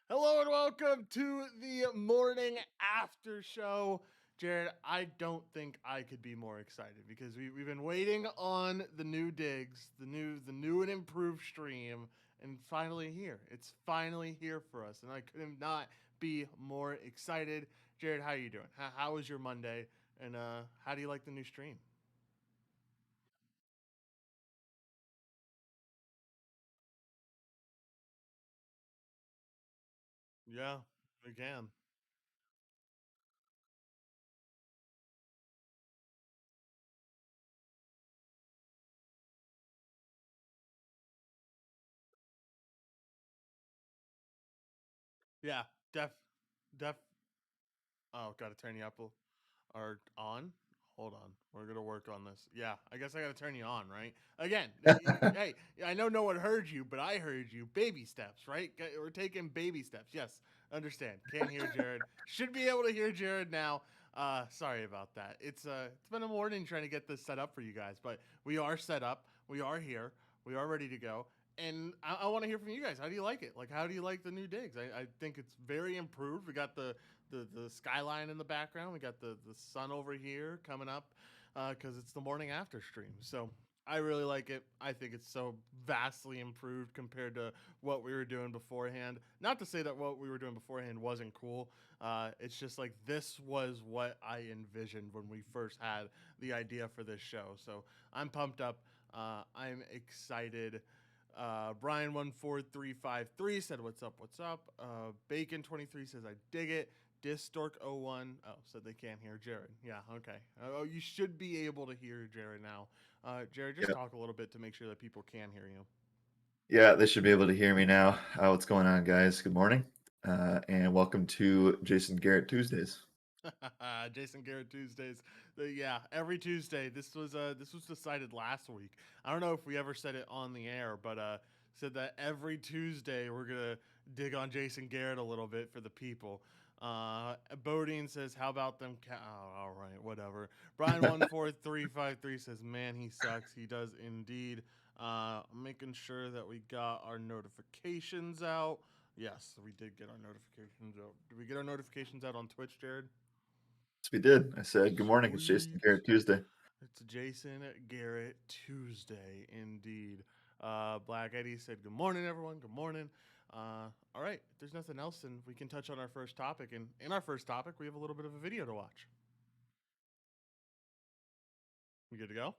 Hello and welcome to the morning after show. Jared, I don't think I could be more excited because we've been waiting on the new digs, the new and improved stream, and finally here. It's finally here for us, and I could not be more excited. Jared, how are you doing? How was your Monday? And how do you like the new stream? Yeah, we can. Yeah, def. Oh, got to turn you up are on. Hold on, we're gonna work on this. Yeah, I guess I gotta turn you on, right? Again, hey, I know no one heard you, but I heard you. Baby steps, right? We're taking baby steps. Yes, understand. Can't hear Jared. Should be able to hear Jared now. Sorry about that. It's been a morning trying to get this set up for you guys, but we are set up. We are here. We are ready to go. And I want to hear from you guys. How do you like it? Like, how do you like the new digs? I think it's very improved. We got the skyline in the background. We got the sun over here coming up because it's the morning after stream. So I really like it. I think it's so vastly improved compared to what we were doing beforehand. Not to say that what we were doing beforehand wasn't cool. It's just like this was what I envisioned when we first had the idea for this show. So I'm pumped up. I'm excited. Brian14353 said, "What's up? What's up?" Bacon23 says, "I dig it." Distork01 said they can't hear Jared. Yeah, okay. Oh, you should be able to hear Jared now. Jared, just Yeah, talk a little bit to make sure that people can hear you. yeah, they should be able to hear me now. What's going on, guys? Good morning, and welcome to Jason Garrett Tuesdays. Jason Garrett Tuesdays. Yeah, every Tuesday. This was decided last week. I don't know if we ever said it on the air, but said that every Tuesday we're gonna dig on Jason Garrett a little bit for the people. Bodine says, "How about them?" Oh, all right, whatever. Brian14353 says, "Man, he sucks. He does indeed." Making sure that we got our notifications out. Yes, we did get our notifications out. Did we get our notifications out on Twitch, Jared? Yes, we did. I said, "Good morning. It's Jason Sweet. Garrett Tuesday." It's Jason Garrett Tuesday, indeed. Black Eddie said, "Good morning, everyone. Good morning." All right. If there's nothing else, then we can touch on our first topic. And in our first topic, we have a little bit of a video to watch. We good to go?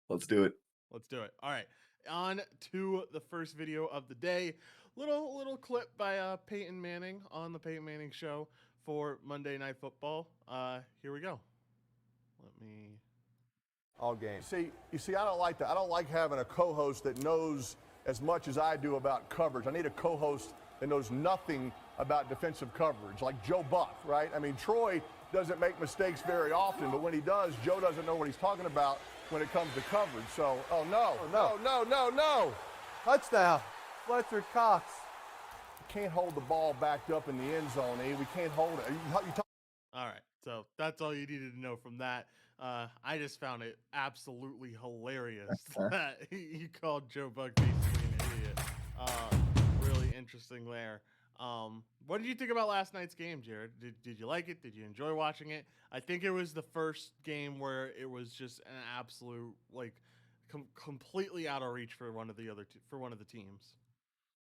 Let's do it. Let's do it. All right. On to the first video of the day. Little clip by Peyton Manning on the Peyton Manning show for Monday Night Football. Here we go. Let me All game. You see, I don't like that. I don't like having a co-host that knows as much as I do about coverage. I need a co-host that knows nothing about defensive coverage, like Joe Buck, right? I mean, Troy doesn't make mistakes very often, but when he does, Joe doesn't know what he's talking about when it comes to coverage. So, oh no, no, no, no, no! Touchdown, Fletcher Cox. Can't hold the ball backed up in the end zone, E. We can't hold it. All right. So that's all you needed to know from that. I just found it absolutely hilarious that he called Joe Buck basically an idiot. Really interesting there. What did you think about last night's game, Jared? Did you like it? Did you enjoy watching it? I think it was the first game where it was just an absolute like completely out of reach for one of the teams.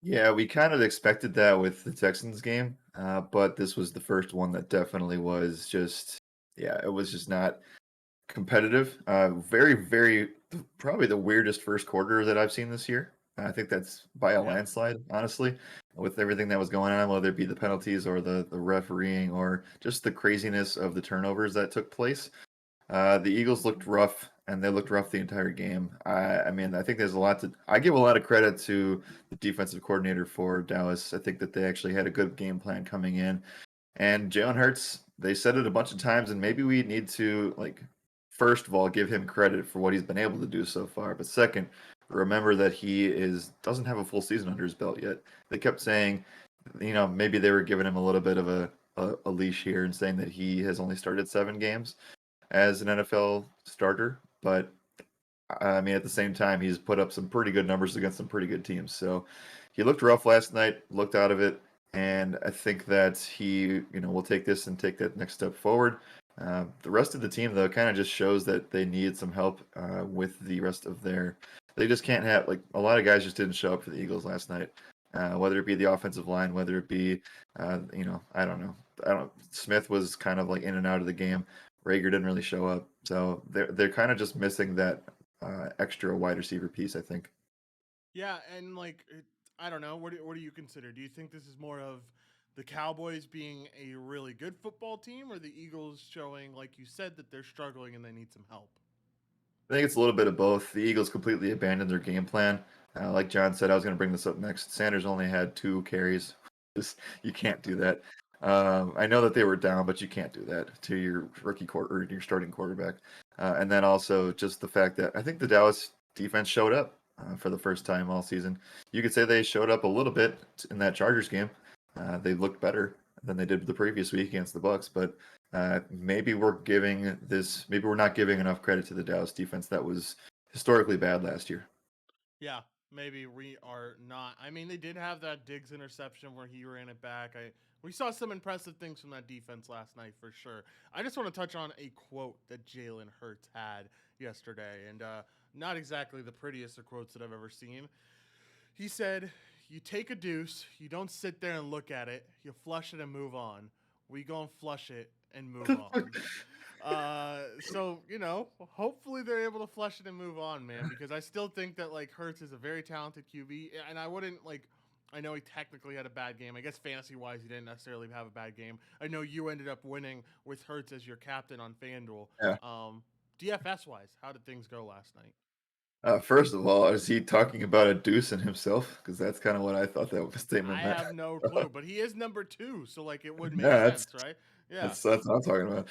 Yeah, we kind of expected that with the Texans game, but this was the first one that definitely was just, yeah, it was just not competitive. Very, probably the weirdest first quarter that I've seen this year. I think that's by a Yeah. landslide, honestly, with everything that was going on, whether it be the penalties or the refereeing or just the craziness of the turnovers that took place. The Eagles looked rough, and they looked rough the entire game. I mean, I think there's a lot to. I give a lot of credit to the defensive coordinator for Dallas. I think that they actually had a good game plan coming in, and Jalen Hurts. They said it a bunch of times, and maybe we need to first of all give him credit for what he's been able to do so far, but second, remember that he is doesn't have a full season under his belt yet. They kept saying, maybe they were giving him a little bit of a leash here and saying that he has only started 7 games as an NFL starter, but I mean, at the same time, he's put up some pretty good numbers against some pretty good teams. So he looked rough last night, looked out of it, and I think that he, will take this and take that next step forward. The rest of the team, though, kind of just shows that they need some help with the rest of their. They just can't have like a lot of guys just didn't show up for the Eagles last night. Whether it be the offensive line, whether it be, I don't know. Smith was kind of like in and out of the game. Rager didn't really show up, so they're kind of just missing that extra wide receiver piece, I think. Yeah, and I don't know. What do you consider? Do you think this is more of the Cowboys being a really good football team, or the Eagles showing, like you said, that they're struggling and they need some help? I think it's a little bit of both. The Eagles completely abandoned their game plan. Like John said, I was going to bring this up next. Sanders only had 2 carries. You can't do that. I know that they were down, but you can't do that to your rookie quarter or your starting quarterback. And then also just the fact that I think the Dallas defense showed up for the first time all season. You could say they showed up a little bit in that Chargers game. They looked better than they did the previous week against the Bucks, but maybe we're not giving enough credit to the Dallas defense that was historically bad last year. Yeah, maybe we are not. I mean, they did have that Diggs interception where he ran it back. We saw some impressive things from that defense last night for sure. I just want to touch on a quote that Jalen Hurts had yesterday, and not exactly the prettiest of quotes that I've ever seen. He said, "You take a deuce, you don't sit there and look at it, you flush it and move on. We go and flush it and move on." So hopefully they're able to flush it and move on, man, because I still think that Hurts is a very talented QB, and I wouldn't I know he technically had a bad game. I guess fantasy wise, he didn't necessarily have a bad game. I know you ended up winning with Hurts as your captain on FanDuel. Yeah. DFS wise, how did things go last night? First of all, is he talking about a deuce in himself? Because that's kind of what I thought that statement I meant. have no clue, but he is number 2, so it would make Yeah, sense, right? Yeah. that's what I'm talking about.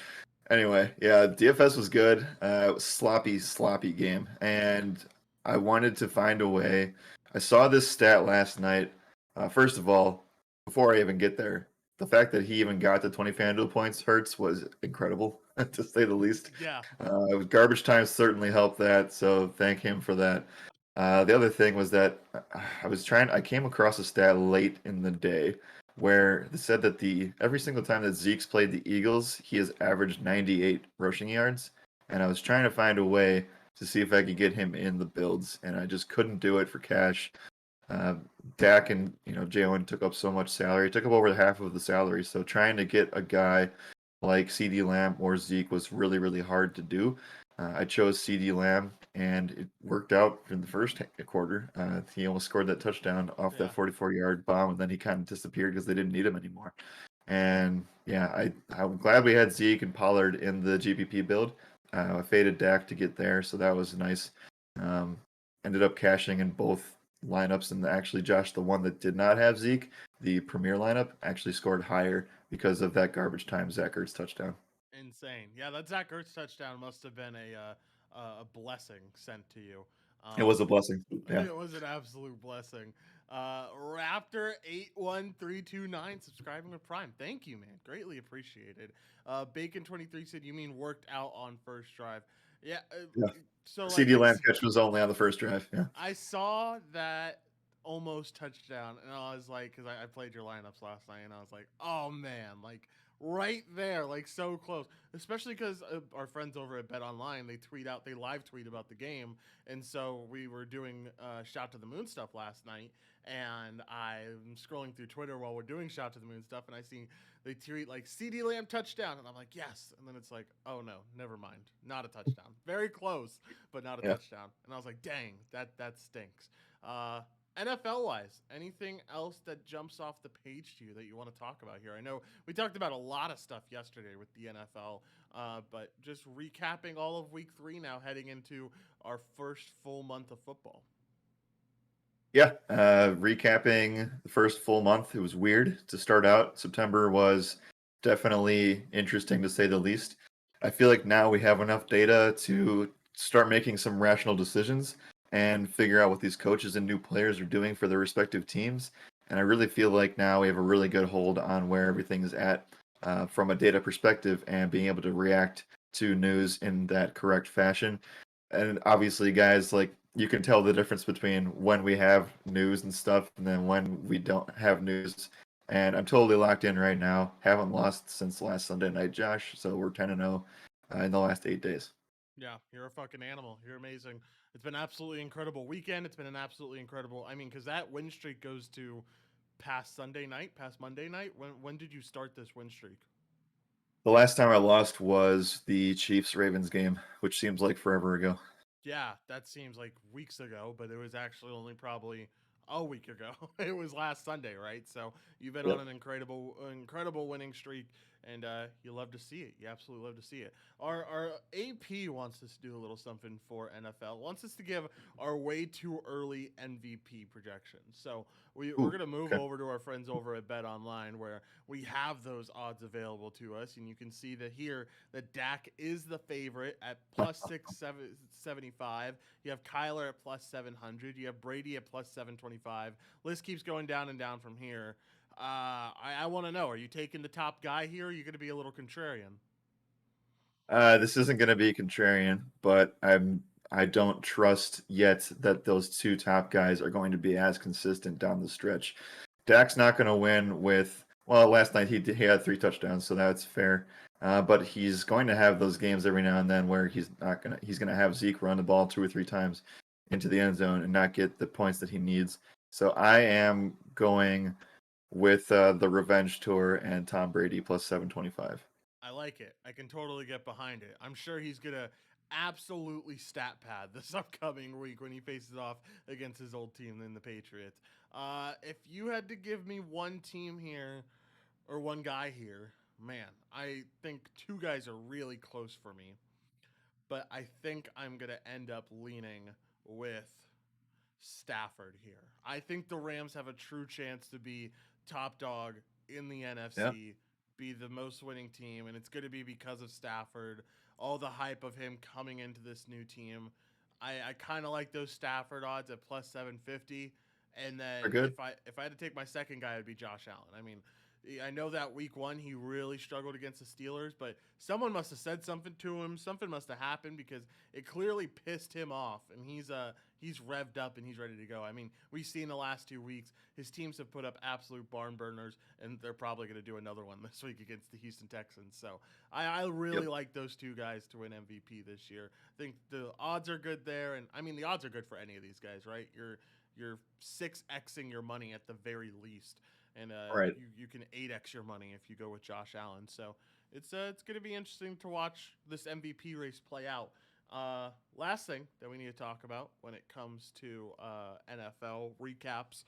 Anyway, yeah, DFS was good. It was sloppy game, and I wanted to find a way. I saw this stat last night. First of all, before I even get there, the fact that he even got the 20 FanDuel points hurts was incredible, to say the least. Yeah. Garbage time certainly helped that, so thank him for that. The other thing was that I came across a stat late in the day where they said that every single time that Zeke's played the Eagles, he has averaged 98 rushing yards, and I was trying to find a way to see if I could get him in the builds, and I just couldn't do it for cash. Dak and Jay Owen took up so much salary, took up over half of the salary, so trying to get a guy like CD Lamb or Zeke was really, really hard to do. I chose CD Lamb, and it worked out in the first quarter. He almost scored that touchdown off that 44-yard bomb, and then he kind of disappeared because they didn't need him anymore. And yeah, I'm glad we had Zeke and Pollard in the GPP build. I faded Dak to get there, so that was nice. Ended up cashing in both lineups, and actually Josh, the one that did not have Zeke, the premier lineup, actually scored higher because of that garbage time Zach Ertz touchdown. Insane. Yeah, that Zach Ertz touchdown must have been a blessing sent to you. It was a blessing. Yeah. It was an absolute blessing. Raptor 81329 subscribing with Prime. Thank you, man. Greatly appreciated. Bacon 23 said, "You mean worked out on first drive?" Yeah. So CD Lamb catch was only on the first drive. Yeah. I saw that almost touchdown, and I was like, because I played your lineups last night, and I was like, oh man, right there, so close. Especially because our friends over at Bet Online, they live tweet about the game, and so we were doing Shout to the Moon stuff last night, and I'm scrolling through Twitter while we're doing Shout to the Moon stuff, and I see they tweet CD Lamb touchdown, and I'm like, yes, and then it's like, oh no, never mind, not a touchdown. Very close, but not a touchdown. And I was like, dang, that stinks. NFL wise, anything else that jumps off the page to you that you want to talk about here? I know we talked about a lot of stuff yesterday with the NFL, but just recapping all of week 3 now, heading into our first full month of football. Yeah, recapping the first full month, it was weird to start out. September was definitely interesting to say the least. I feel like now we have enough data to start making some rational decisions and figure out what these coaches and new players are doing for their respective teams. And I really feel like now we have a really good hold on where everything is at from a data perspective and being able to react to news in that correct fashion. And obviously, guys, like you can tell the difference between when we have news and stuff and then when we don't have news. And I'm totally locked in right now. Haven't lost since last Sunday night, Josh. So we're 10-0 in the last 8 days. Yeah, you're a fucking animal. You're amazing. It's been an absolutely incredible weekend. It's been an absolutely incredible. I mean, because that win streak goes to past Sunday night, past Monday night. When did you start this win streak? The last time I lost was the Chiefs-Ravens game, which seems like forever ago. Yeah, that seems like weeks ago, but it was actually only probably a week ago. It was last Sunday, right? So you've been on Yep. an incredible winning streak, and you love to see it. You absolutely love to see it. Our AP wants us to do a little something for NFL. Wants us to give our way too early MVP projections. So we're gonna move okay. over to our friends over at Bet Online, where we have those odds available to us, and you can see that here that Dak is the favorite at plus 675. You have Kyler at plus 700. You have Brady at plus 725. List keeps going down and down from here. I want to know: are you taking the top guy here? Or are you going to be a little contrarian? This isn't going to be contrarian, but I don't trust yet that those two top guys are going to be as consistent down the stretch. Dak's not going to win with, well, last night he had 3 touchdowns, so that's fair. But he's going to have those games every now and then where he's going to have Zeke run the ball 2 or 3 times into the end zone and not get the points that he needs. So I am going with the revenge tour and Tom Brady plus 725. I like it. I can totally get behind it. I'm sure he's gonna absolutely stat pad this upcoming week when he faces off against his old team in the Patriots. If you had to give me one team here or one guy here, man, I think 2 guys are really close for me. But I think I'm gonna end up leaning with Stafford here. I think the Rams have a true chance to be top dog in the Yeah, NFC, be the most winning team, and it's going to be because of Stafford. All the hype of him coming into this new team. I kind of like those Stafford odds at plus 750. And they're then good. if I had to take my second guy, it'd be Josh Allen. I mean, I know that week 1 he really struggled against the Steelers, but someone must have said something to him. Something must have happened because it clearly pissed him off, and he's revved up and he's ready to go. I mean, we've seen the last 2 weeks his teams have put up absolute barn burners, and they're probably going to do another one this week against the Houston Texans. So I really Yep. like those 2 guys to win MVP this year. I think the odds are good there, and I mean the odds are good for any of these guys, right? You're 6xing your money at the very least, and Right. you can 8x your money if you go with Josh Allen. So it's going to be interesting to watch this MVP race play out. Last thing that we need to talk about when it comes to NFL recaps.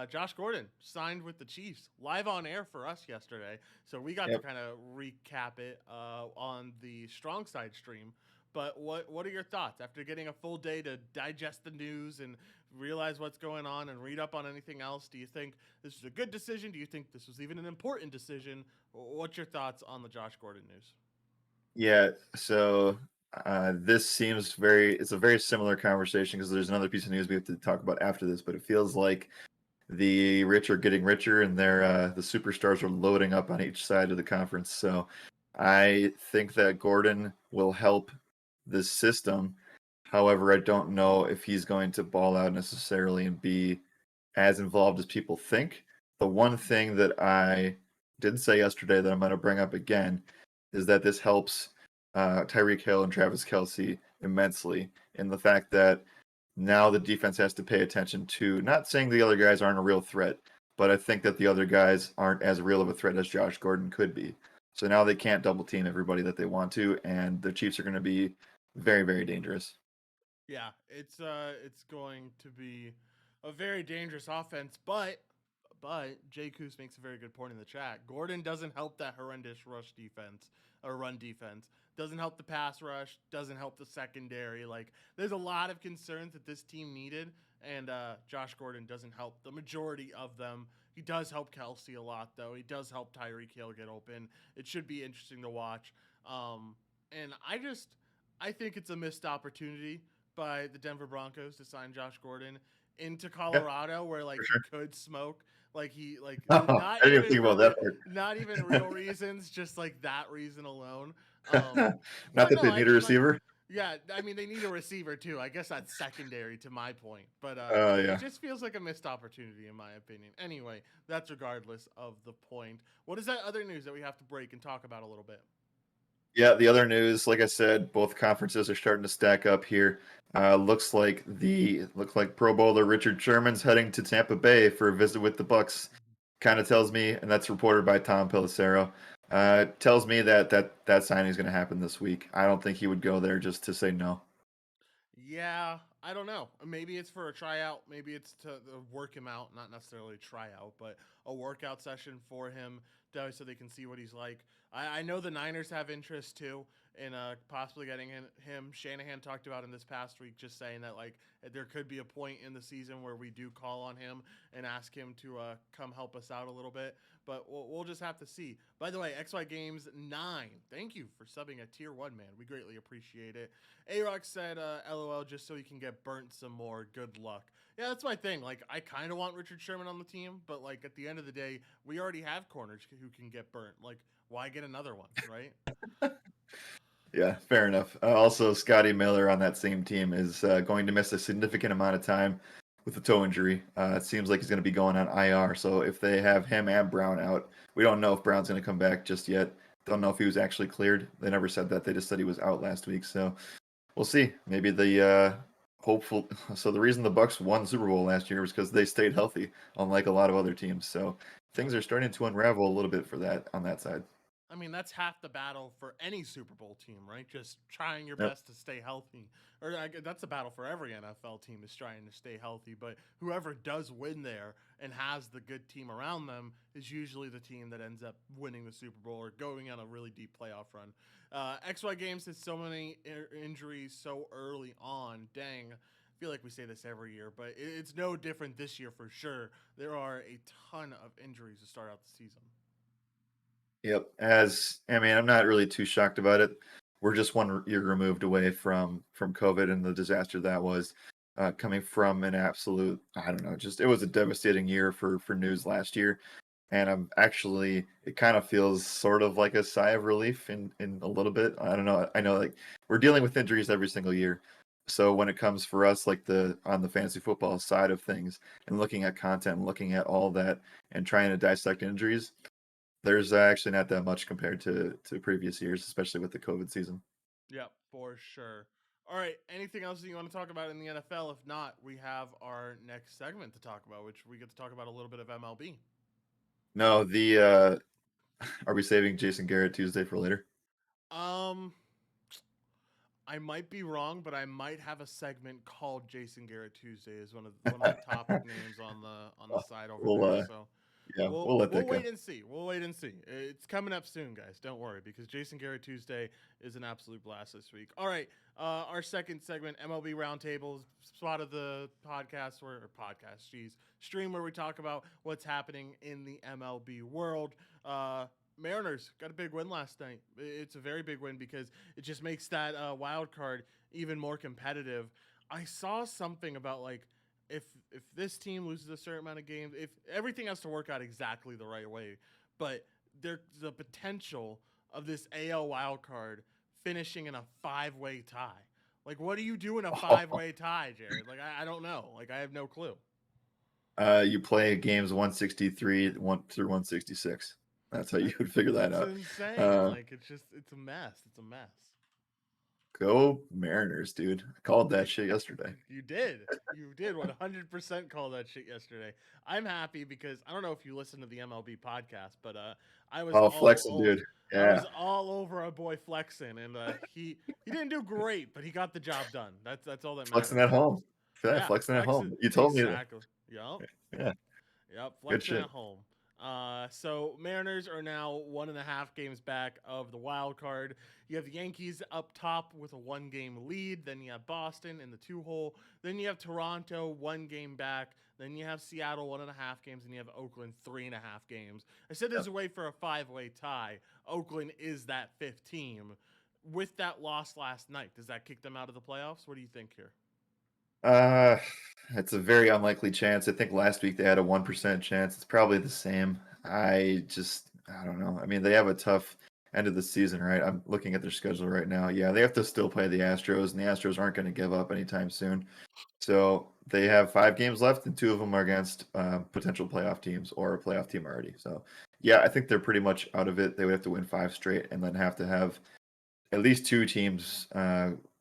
Josh Gordon signed with the Chiefs live on air for us yesterday, so we got to Yep. kind of recap it on the Strong Side stream. But what are your thoughts after getting a full day to digest the news and realize what's going on and read up on anything else? Do you think this was a good decision? Do you think this was even an important decision? What's your thoughts on the Josh Gordon news? Yeah, so this seems it's a very similar conversation because there's another piece of news we have to talk about after this, but it feels like the rich are getting richer and the superstars are loading up on each side of the conference. So I think that Gordon will help this system. However, I don't know if he's going to ball out necessarily and be as involved as people think. The one thing that I did say yesterday that I'm going to bring up again is that this helps Tyreek Hill and Travis Kelce immensely in the fact that now the defense has to pay attention to, not saying the other guys aren't a real threat, but I think that the other guys aren't as real of a threat as Josh Gordon could be. So now they can't double team everybody that they want to, and the Chiefs are going to be very, very dangerous. Yeah, it's going to be a very dangerous offense, but Jay Coos makes a very good point in the chat. Gordon doesn't help that horrendous rush defense or run defense. Doesn't help the pass rush. Doesn't help the secondary. Like there's a lot of concerns that this team needed, and Josh Gordon doesn't help the majority of them. He does help Kelsey a lot, though. He does help Tyreek Hill get open. It should be interesting to watch. And I think it's a missed opportunity by the Denver Broncos to sign Josh Gordon into Yeah, Colorado, where like for he sure. could smoke. Like he like I not didn't even even think for about that part. not even real reasons, just like that reason alone. Not But that no, they I need a mean like receiver. Yeah, I mean they need a receiver too. I guess that's secondary to my point, but Yeah. it just feels like a missed opportunity in my opinion. Anyway, that's regardless of the point. What is that other news that we have to break and talk about a little bit? Yeah, the other news, like I said, both conferences are starting to stack up here. Looks like Pro Bowler Richard Sherman's heading to Tampa Bay for a visit with the Bucks. Kind of tells me, and that's reported by Tom Pelissero. Tells me that signing is going to happen this week. I don't think he would go there just to say no. Yeah, I don't know. Maybe it's for a tryout. Maybe it's to work him out, not necessarily tryout, but a workout session for him so they can see what he's like. I know the Niners have interest too in possibly getting him. Shanahan talked about in this past week, just saying that like there could be a point in the season where we do call on him and ask him to come help us out a little bit. But we'll just have to see. By the way, XY Games 9, thank you for subbing a tier 1, man. We greatly appreciate it. A-Rock said, LOL, just so he can get burnt some more. Good luck. Yeah, that's my thing. Like, I kind of want Richard Sherman on the team, but, like, at the end of the day, we already have corners who can get burnt. Like, why get another one, right? Yeah, fair enough. Also, Scotty Miller on that same team is going to miss a significant amount of time with a toe injury. It seems like he's going to be going on IR. So if they have him and Brown out, we don't know if Brown's going to come back just yet. Don't know if he was actually cleared. They never said that. They just said he was out last week. So we'll see. Maybe the hopeful. So the reason the Bucks won Super Bowl last year was because they stayed healthy, unlike a lot of other teams. So things are starting to unravel a little bit for that on that side. I mean, that's half the battle for any Super Bowl team, right? Just trying your Yep. best to stay healthy. Or that's a battle for every NFL team is trying to stay healthy. But whoever does win there and has the good team around them is usually the team that ends up winning the Super Bowl or going on a really deep playoff run. XY Games has so many injuries so early on. Dang. I feel like we say this every year, but it's no different this year for sure. There are a ton of injuries to start out the season. Yep. I'm not really too shocked about it. We're just 1 year removed away from COVID and the disaster that was coming from an absolute, I don't know, just it was a devastating year for news last year. And it kind of feels sort of like a sigh of relief in a little bit. I don't know. I know like we're dealing with injuries every single year. So when it comes for us, like on the fantasy football side of things and looking at content and looking at all that and trying to dissect injuries, there's actually not that much compared to previous years, especially with the COVID season. Yep, for sure. All right, anything else that you want to talk about in the NFL? If not, we have our next segment to talk about, which we get to talk about a little bit of MLB. No, are we saving Jason Garrett Tuesday for later? I might be wrong, but I might have a segment called Jason Garrett Tuesday as one of my topic names on the side over there. So Yeah, we'll let that go. wait and see. We'll wait and see. It's coming up soon, guys. Don't worry, because Jason Garrett Tuesday is an absolute blast this week. All right, our second segment, MLB Round Tables, spot of the podcast stream where we talk about what's happening in the MLB world. Mariners got a big win last night. It's a very big win because it just makes that wild card even more competitive. I saw something about like if this team loses a certain amount of games, if everything has to work out exactly the right way, but there's the potential of this AL wild card finishing in a 5-way tie. Like, what do you do in a 5-way tie, Jared? Like, I don't know. Like, I have no clue. You play games 163 through 166. That's how you would figure that out. It's insane. Like, it's a mess. It's a mess. Go Mariners, dude. I called that shit yesterday. You did 100% call that shit yesterday. I'm happy because I don't know if you listen to the MLB podcast, but I was flexing, dude. Yeah. I was all over our boy flexing, and he didn't do great, but he got the job done. That's all that matters. Flexing at home. Yeah, flexing at home. You told me that. Exactly. Yep. Yeah. Yep. Flexing at home. So Mariners are now 1.5 games back of the wild card. You have the Yankees up top with a 1-game lead. Then you have Boston in the 2-hole. Then you have Toronto 1 game back. Then you have Seattle 1.5 games, and you have Oakland 3.5 games. I said there's a way for a 5-way tie. Oakland is that 5th team. With that loss last night, does that kick them out of the playoffs? What do you think here? It's a very unlikely chance. I think last week they had a 1% chance. It's probably the same. I don't know. I mean, they have a tough end of the season, right? I'm looking at their schedule right now. Yeah, they have to still play the Astros, and the Astros aren't going to give up anytime soon. So they have 5 games left, and 2 of them are against potential playoff teams or a playoff team already. So yeah, I think they're pretty much out of it. They would have to win 5 straight, and then have to have at least 2 teams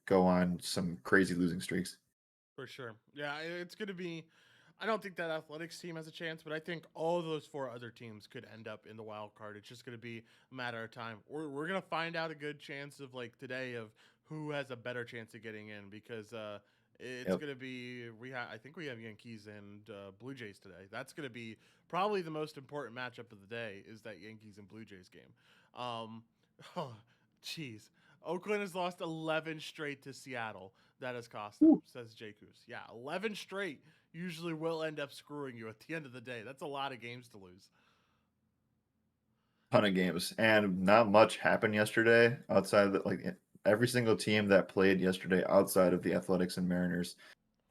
go on some crazy losing streaks. For sure. Yeah, it's going to be. I don't think that athletics team has a chance, but I think all of those 4 other teams could end up in the wild card. It's just going to be a matter of time. We're going to find out a good chance of like today of who has a better chance of getting in because it's Yep. going to be I think we have Yankees and Blue Jays today. That's going to be probably the most important matchup of the day is that Yankees and Blue Jays game. Oh, jeez. Oakland has lost 11 straight to Seattle. That has cost them, says Jay Coos. Yeah, 11 straight usually will end up screwing you at the end of the day. That's a lot of games to lose. Ton of games, and not much happened yesterday outside of every single team that played yesterday outside of the Athletics and Mariners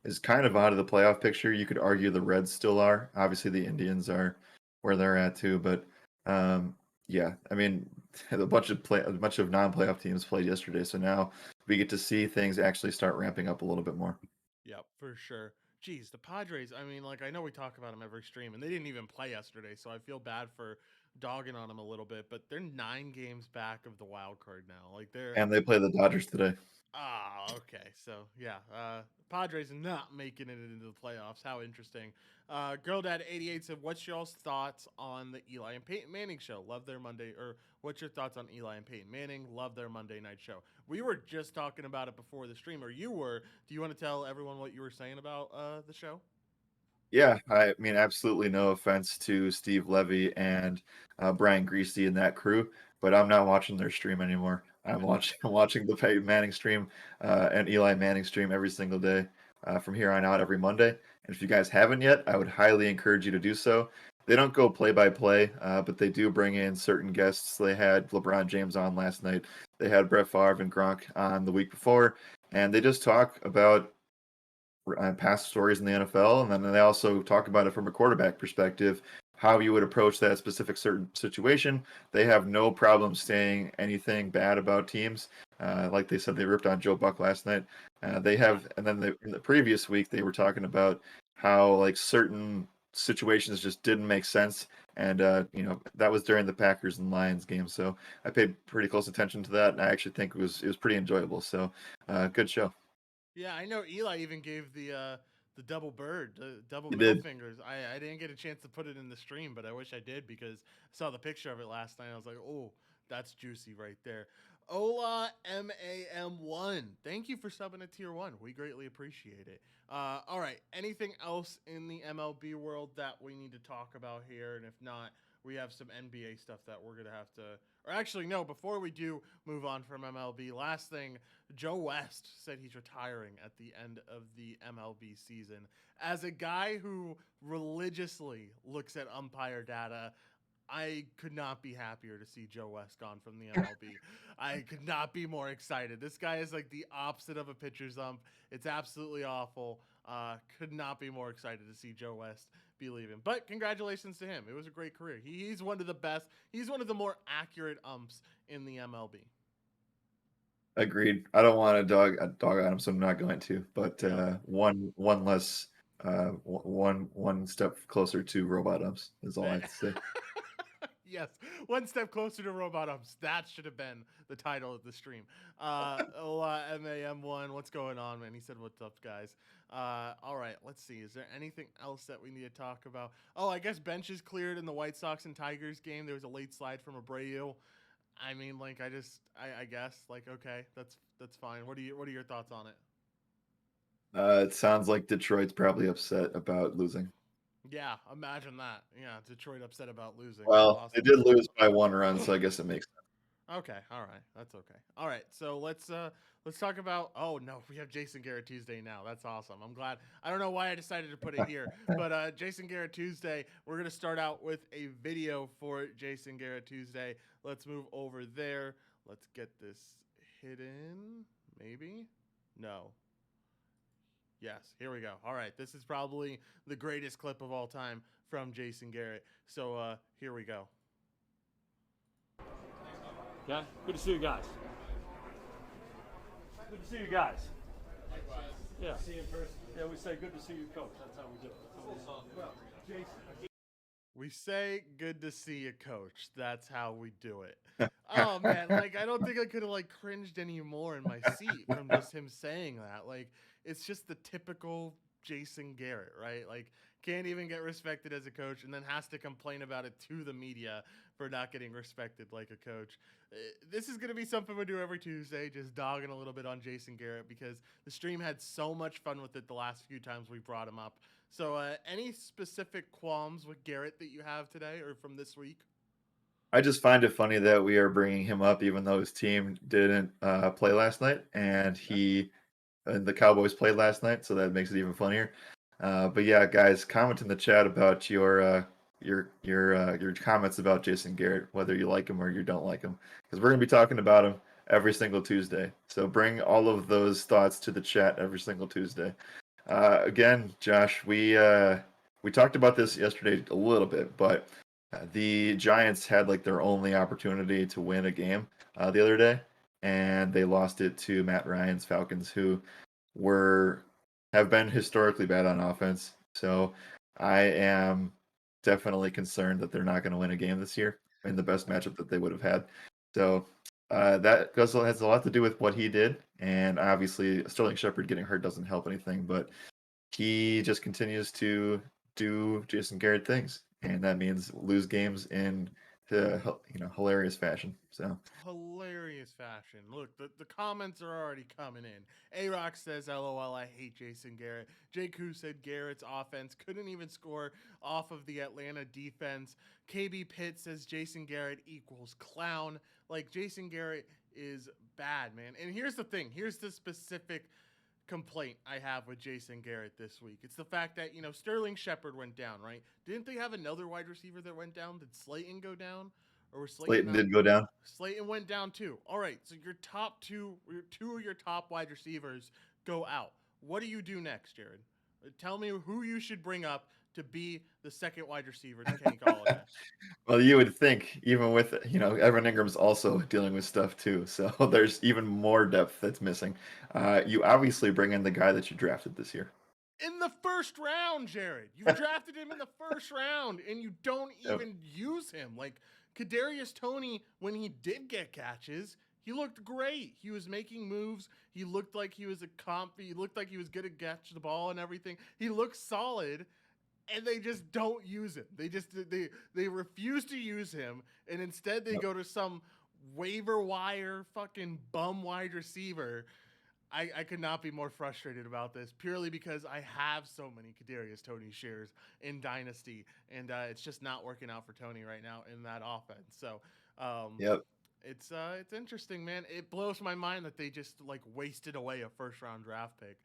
is kind of out of the playoff picture. You could argue the Reds still are. Obviously, the Indians are where they're at too, but yeah, I mean, a bunch of non-playoff teams played yesterday, so now we get to see things actually start ramping up a little bit more. Yep, for sure. Geez, the Padres, I mean, like, I know we talk about them every stream, and they didn't even play yesterday, so I feel bad for dogging on them a little bit, but they're 9 games back of the wild card now. Like, they're And they play the Dodgers today. okay. So yeah, Padres not making it into the playoffs. How interesting. Girl Dad 88 said, "What's y'all's thoughts on the Eli and Peyton Manning show? Love their Monday, or what's your thoughts on Eli and Peyton Manning? Love their Monday night show." We were just talking about it before the stream, or you were. Do you want to tell everyone what you were saying about the show? Yeah, I mean, absolutely no offense to Steve Levy and Brian Greasy and that crew, but I'm not watching their stream anymore. I'm watching the Peyton Manning stream and Eli Manning stream every single day from here on out every Monday. And if you guys haven't yet, I would highly encourage you to do so. They don't go play by play, but they do bring in certain guests. They had LeBron James on last night. They had Brett Favre and Gronk on the week before, and they just talk about past stories in the NFL, and then they also talk about it from a quarterback perspective, how you would approach that specific certain situation. They have no problem saying anything bad about teams. Like they said, they ripped on Joe Buck last night. They have, and then in the previous week, they were talking about how like certain situations just didn't make sense. And that was during the Packers and Lions game. So I paid pretty close attention to that, and I actually think it was pretty enjoyable. So good show. Yeah, I know Eli even gave the double bird, the double You middle did. fingers. I didn't get a chance to put it in the stream, but I wish I did because I saw the picture of it last night. I was like, oh, that's juicy right there. Ola MAM1, thank you for subbing at tier 1. We greatly appreciate it. All right, anything else in the MLB world that we need to talk about here? And if not, we have some NBA stuff that we're going to have to. Or actually, no, before we do move on from MLB, last thing, Joe West said he's retiring at the end of the MLB season. As a guy who religiously looks at umpire data, I could not be happier to see Joe West gone from the MLB. I could not be more excited. This guy is like the opposite of a pitcher's ump. It's absolutely awful. Could not be more excited to see Joe West be leaving. But congratulations to him. It was a great career. He's one of the best. He's one of the more accurate umps in the MLB. Agreed. I don't want to dog on him, so I'm not going to. But Yeah. one less one step closer to robot umps is all I have to say. Yes, one step closer to robot umps. That should have been the title of the stream. MAM1, what's going on, man? He said, "What's up, guys?" All right, let's see. Is there anything else that we need to talk about? Oh, I guess benches cleared in the White Sox and Tigers game. There was a late slide from Abreu. I mean, like, I guess, like, okay, that's fine. What are your thoughts on it? It sounds like Detroit's probably upset about losing. Yeah, imagine that. Yeah, Detroit upset about losing. That's Well, they awesome. did lose by 1 run, so I guess it makes sense. Okay, all right, that's okay. All right, so let's talk about. Oh no, we have Jason Garrett Tuesday now. That's awesome. I'm glad. I don't know why I decided to put it here, but Jason Garrett Tuesday. We're gonna start out with a video for Jason Garrett Tuesday. Let's move over there. Let's get this hidden. Maybe. No. Yes, here we go. All right, this is probably the greatest clip of all time from Jason Garrett. So here we go. Okay? Good to see you guys. Good to see you guys. Yeah. See you in person. Yeah, we say good to see you, coach. That's how we do it. Well, Jason. We say good to see you, coach. That's how we do it. Oh man, like I don't think I could have like cringed anymore in my seat from just him saying that. Like it's just the typical Jason Garrett, right? Like can't even get respected as a coach and then has to complain about it to the media for not getting respected like a coach. This is going to be something we do every Tuesday, just dogging a little bit on Jason Garrett because the stream had so much fun with it the last few times we brought him up. So any specific qualms with Garrett that you have today or from this week? I just find it funny that we are bringing him up, even though his team didn't play last night, and the Cowboys played last night, so that makes it even funnier. But yeah, guys, comment in the chat about your comments about Jason Garrett, whether you like him or you don't like him, because we're gonna be talking about him every single Tuesday. So bring all of those thoughts to the chat every single Tuesday. Again, Josh, we talked about this yesterday a little bit, but the Giants had like their only opportunity to win a game the other day, and they lost it to Matt Ryan's Falcons, who have been historically bad on offense. So I am definitely concerned that they're not going to win a game this year in the best matchup that they would have had. So that has a lot to do with what he did, and obviously Sterling Shepard getting hurt doesn't help anything, but he just continues to do Jason Garrett things, and that means lose games in hilarious fashion. So Hilarious fashion. Look, the comments are already coming in. A-Rock says, LOL, I hate Jason Garrett. JQ said Garrett's offense couldn't even score off of the Atlanta defense. KB Pitt says Jason Garrett equals clown. Like, Jason Garrett is bad, man. And here's the thing. Here's the specific complaint I have with Jason Garrett this week. It's the fact that, Sterling Shepard went down, right? Didn't they have another wide receiver that went down? Did Slayton go down? Or was Slayton did go down. Slayton went down too. All right, so your two of your top wide receivers go out. What do you do next, Jared? Tell me who you should bring up to be the second wide receiver to Kenny Golladay. Well, you would think, even with Evan Ingram's also dealing with stuff too, so there's even more depth that's missing. You obviously bring in the guy that you drafted this year. In the first round, Jared. You've drafted him in the first round, and you don't even use him. Like, Kadarius Toney, when he did get catches, he looked great. He was making moves. He looked like he was he looked like he was going to catch the ball and everything. He looked solid, and they just don't use him. They refuse to use him, and instead they go to some waiver wire fucking bum wide receiver. I could not be more frustrated about this purely because I have so many Kadarius Toney shares in Dynasty, and it's just not working out for Toney right now in that offense. So, it's interesting, man. It blows my mind that they just like wasted away a first round draft pick.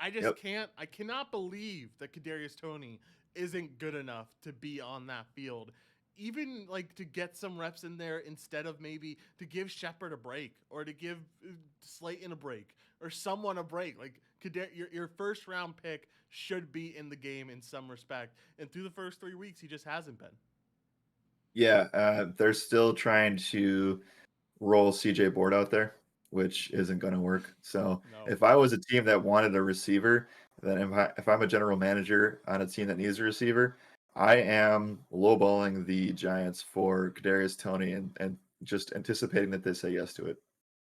I just I cannot believe that Kadarius Toney isn't good enough to be on that field. Even like to get some reps in there instead of maybe to give Shepard a break or to give Slayton a break or someone a break. Like your first round pick should be in the game in some respect. And through the first 3 weeks, he just hasn't been. Yeah, they're still trying to roll CJ Board out there, which isn't going to work. So if I was a team that wanted a receiver, then if I'm a general manager on a team that needs a receiver, I am lowballing the Giants for Kadarius Toney and just anticipating that they say yes to it.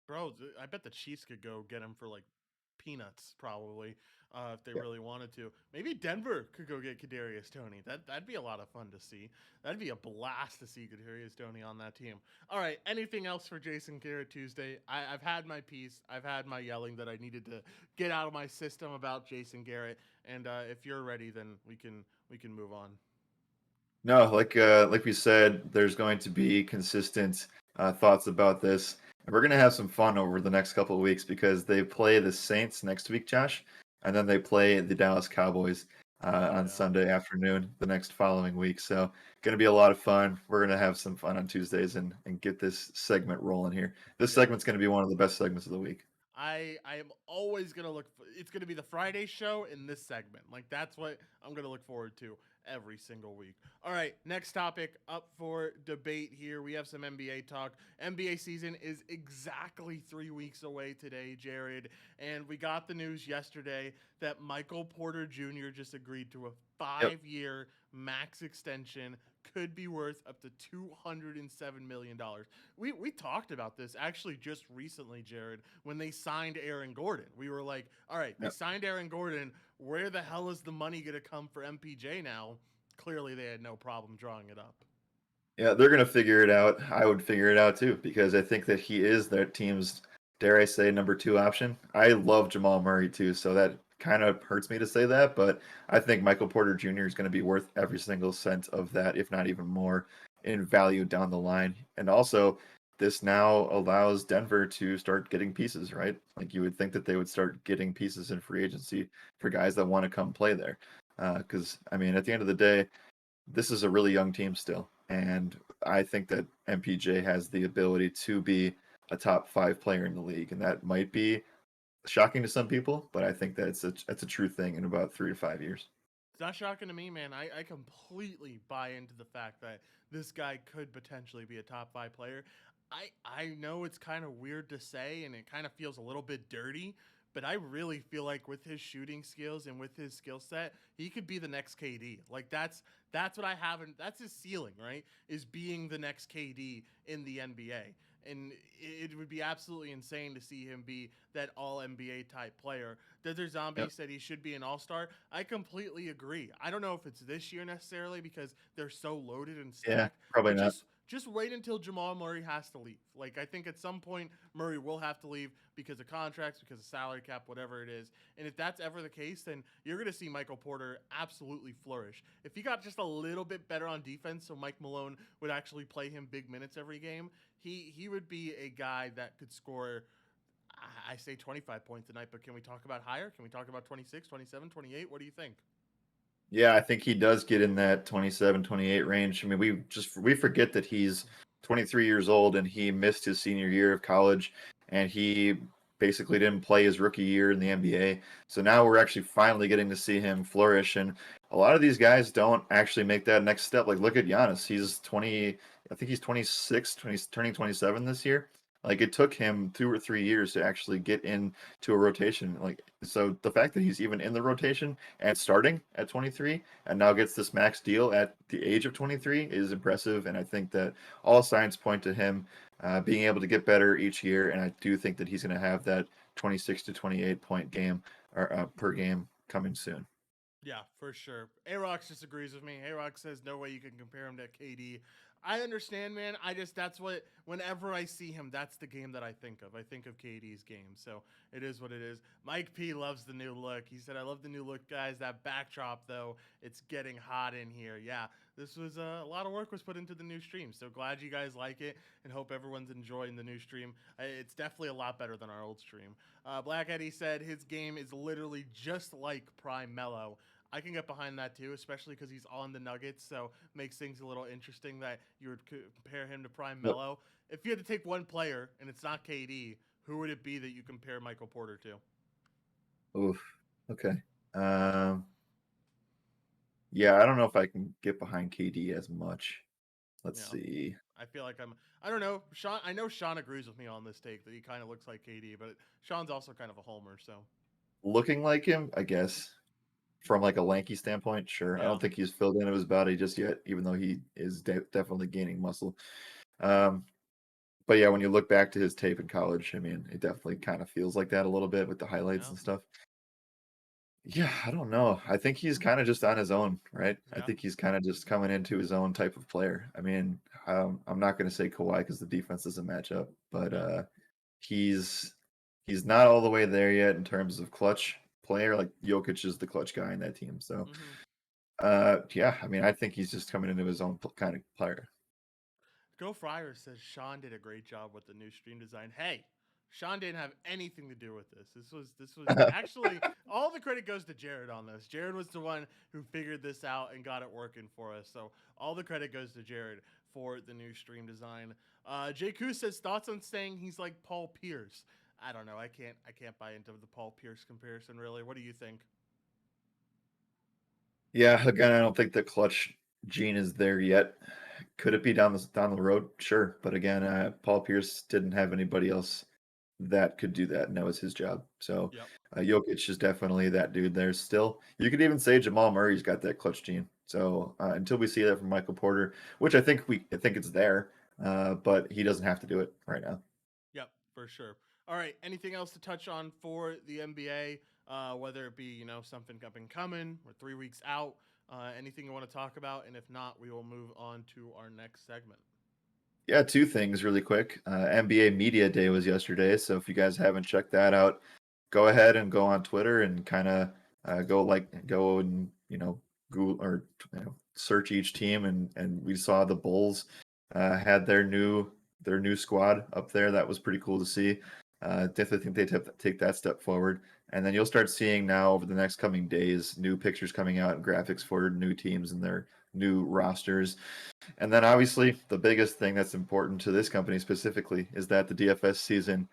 Bro, I bet the Chiefs could go get him for like peanuts probably if they really wanted to. Maybe Denver could go get Kadarius Toney. That'd be a lot of fun to see. That'd be a blast to see Kadarius Toney on that team. All right, anything else for Jason Garrett Tuesday? I've had my piece. I've had my yelling that I needed to get out of my system about Jason Garrett. And if you're ready, then we can move on. No, like we said, there's going to be consistent thoughts about this. And we're going to have some fun over the next couple of weeks because they play the Saints next week, Josh, and then they play the Dallas Cowboys on Sunday afternoon the next following week. So going to be a lot of fun. We're going to have some fun on Tuesdays and get this segment rolling here. This segment's going to be one of the best segments of the week. I am always gonna look. It's gonna be the Friday show in this segment. Like that's what I'm gonna look forward to every single week. All right, next topic up for debate here. We have some NBA talk. NBA season is exactly 3 weeks away today, Jared, and we got the news yesterday that Michael Porter Jr. just agreed to a 5-year max extension, could be worth up to $207 million. We talked about this actually just recently, Jared, when they signed Aaron Gordon. We were like, all right, they signed Aaron Gordon. Where the hell is the money going to come for MPJ now? Clearly, they had no problem drawing it up. Yeah, they're going to figure it out. I would figure it out too, because I think that he is their team's, dare I say, number 2 option. I love Jamal Murray too, so that kind of hurts me to say that, but I think Michael Porter Jr. is going to be worth every single cent of that, if not even more, in value down the line. And also, this now allows Denver to start getting pieces, right? Like you would think that they would start getting pieces in free agency for guys that want to come play there. Because, I mean, at the end of the day, this is a really young team still. And I think that MPJ has the ability to be a top 5 player in the league. And that might be shocking to some people, but I think that it's a true thing in about 3 to 5 years. It's not shocking to me, man. I completely buy into the fact that this guy could potentially be a top 5 player. I know it's kind of weird to say, and it kind of feels a little bit dirty, but I really feel like with his shooting skills and with his skill set, he could be the next KD. Like that's what I have, and that's his ceiling, right? Is being the next KD in the NBA. And it would be absolutely insane to see him be that all NBA type player. Desert Zombie said he should be an all-star. I completely agree. I don't know if it's this year necessarily because they're so loaded and stacked. Yeah, probably but not. Just wait until Jamal Murray has to leave. Like, I think at some point Murray will have to leave because of contracts, because of salary cap, whatever it is. And if that's ever the case, then you're going to see Michael Porter absolutely flourish. If he got just a little bit better on defense so Mike Malone would actually play him big minutes every game, he would be a guy that could score, I say 25 points a night, but can we talk about higher? Can we talk about 26, 27, 28? What do you think? Yeah, I think he does get in that 27, 28 range. I mean, we forget that he's 23 years old and he missed his senior year of college and he basically didn't play his rookie year in the NBA. So now we're actually finally getting to see him flourish. And a lot of these guys don't actually make that next step. Like, look at Giannis. He's 20, I think he's 26, turning 27 this year. Like, it took him 2 or 3 years to actually get into a rotation. Like, so the fact that he's even in the rotation and starting at 23 and now gets this max deal at the age of 23 is impressive. And I think that all signs point to him being able to get better each year. And I do think that he's going to have that 26 to 28 point game or per game coming soon. Yeah, for sure. A-Rox disagrees with me. A-Rox says no way you can compare him to KD. I understand, man. That's what, whenever I see him, that's the game that I think of. I think of KD's game. So it is what it is. Mike P loves the new look. He said, I love the new look, guys. That backdrop, though, it's getting hot in here. Yeah, this was a lot of work was put into the new stream. So glad you guys like it and hope everyone's enjoying the new stream. It's definitely a lot better than our old stream. Black Eddie said his game is literally just like Prime Melo. I can get behind that too, especially because he's on the Nuggets, so makes things a little interesting that you would compare him to Prime Melo. If you had to take one player, and it's not KD, who would it be that you compare Michael Porter to? Oof. Okay. Yeah, I don't know if I can get behind KD as much. Let's see. I feel like I don't know. Sean, I know Sean agrees with me on this take that he kind of looks like KD, but Sean's also kind of a homer, so. Looking like him, I guess. From like a lanky standpoint, sure. Yeah. I don't think he's filled into his body just yet, even though he is definitely gaining muscle. But yeah, when you look back to his tape in college, I mean, it definitely kind of feels like that a little bit with the highlights and stuff. Yeah, I don't know. I think he's kind of just on his own, right? I think he's kind of just coming into his own type of player. I mean, I'm not going to say Kawhi because the defense doesn't match up, but he's not all the way there yet in terms of clutch player. Like Jokic is the clutch guy in that team. So, yeah, I mean, I think he's just coming into his own kind of player. Go Fryer says Sean did a great job with the new stream design. Hey, Sean didn't have anything to do with this. This was actually all the credit goes to Jared on this. Jared was the one who figured this out and got it working for us. So all the credit goes to Jared for the new stream design. JQ says thoughts on saying he's like Paul Pierce. I don't know. I can't buy into the Paul Pierce comparison really. What do you think? Yeah, again, I don't think the clutch gene is there yet. Could it be down the road? Sure, but again, Paul Pierce didn't have anybody else that could do that, and that was his job. So Yep. Jokic is definitely that dude there still. You could even say Jamal Murray's got that clutch gene. So until we see that from Michael Porter, which I think it's there, but he doesn't have to do it right now. Yep, for sure. All right. Anything else to touch on for the NBA? Whether it be something up and coming or 3 weeks out. Anything you want to talk about? And if not, we will move on to our next segment. Yeah, two things really quick. NBA Media Day was yesterday, so if you guys haven't checked that out, go ahead and go on Twitter and kind of go and Google or search each team, and we saw the Bulls had their new squad up there. That was pretty cool to see. Definitely think they take that step forward, and then you'll start seeing now over the next coming days new pictures coming out and graphics for new teams and their new rosters. And then obviously the biggest thing that's important to this company specifically is that the DFS season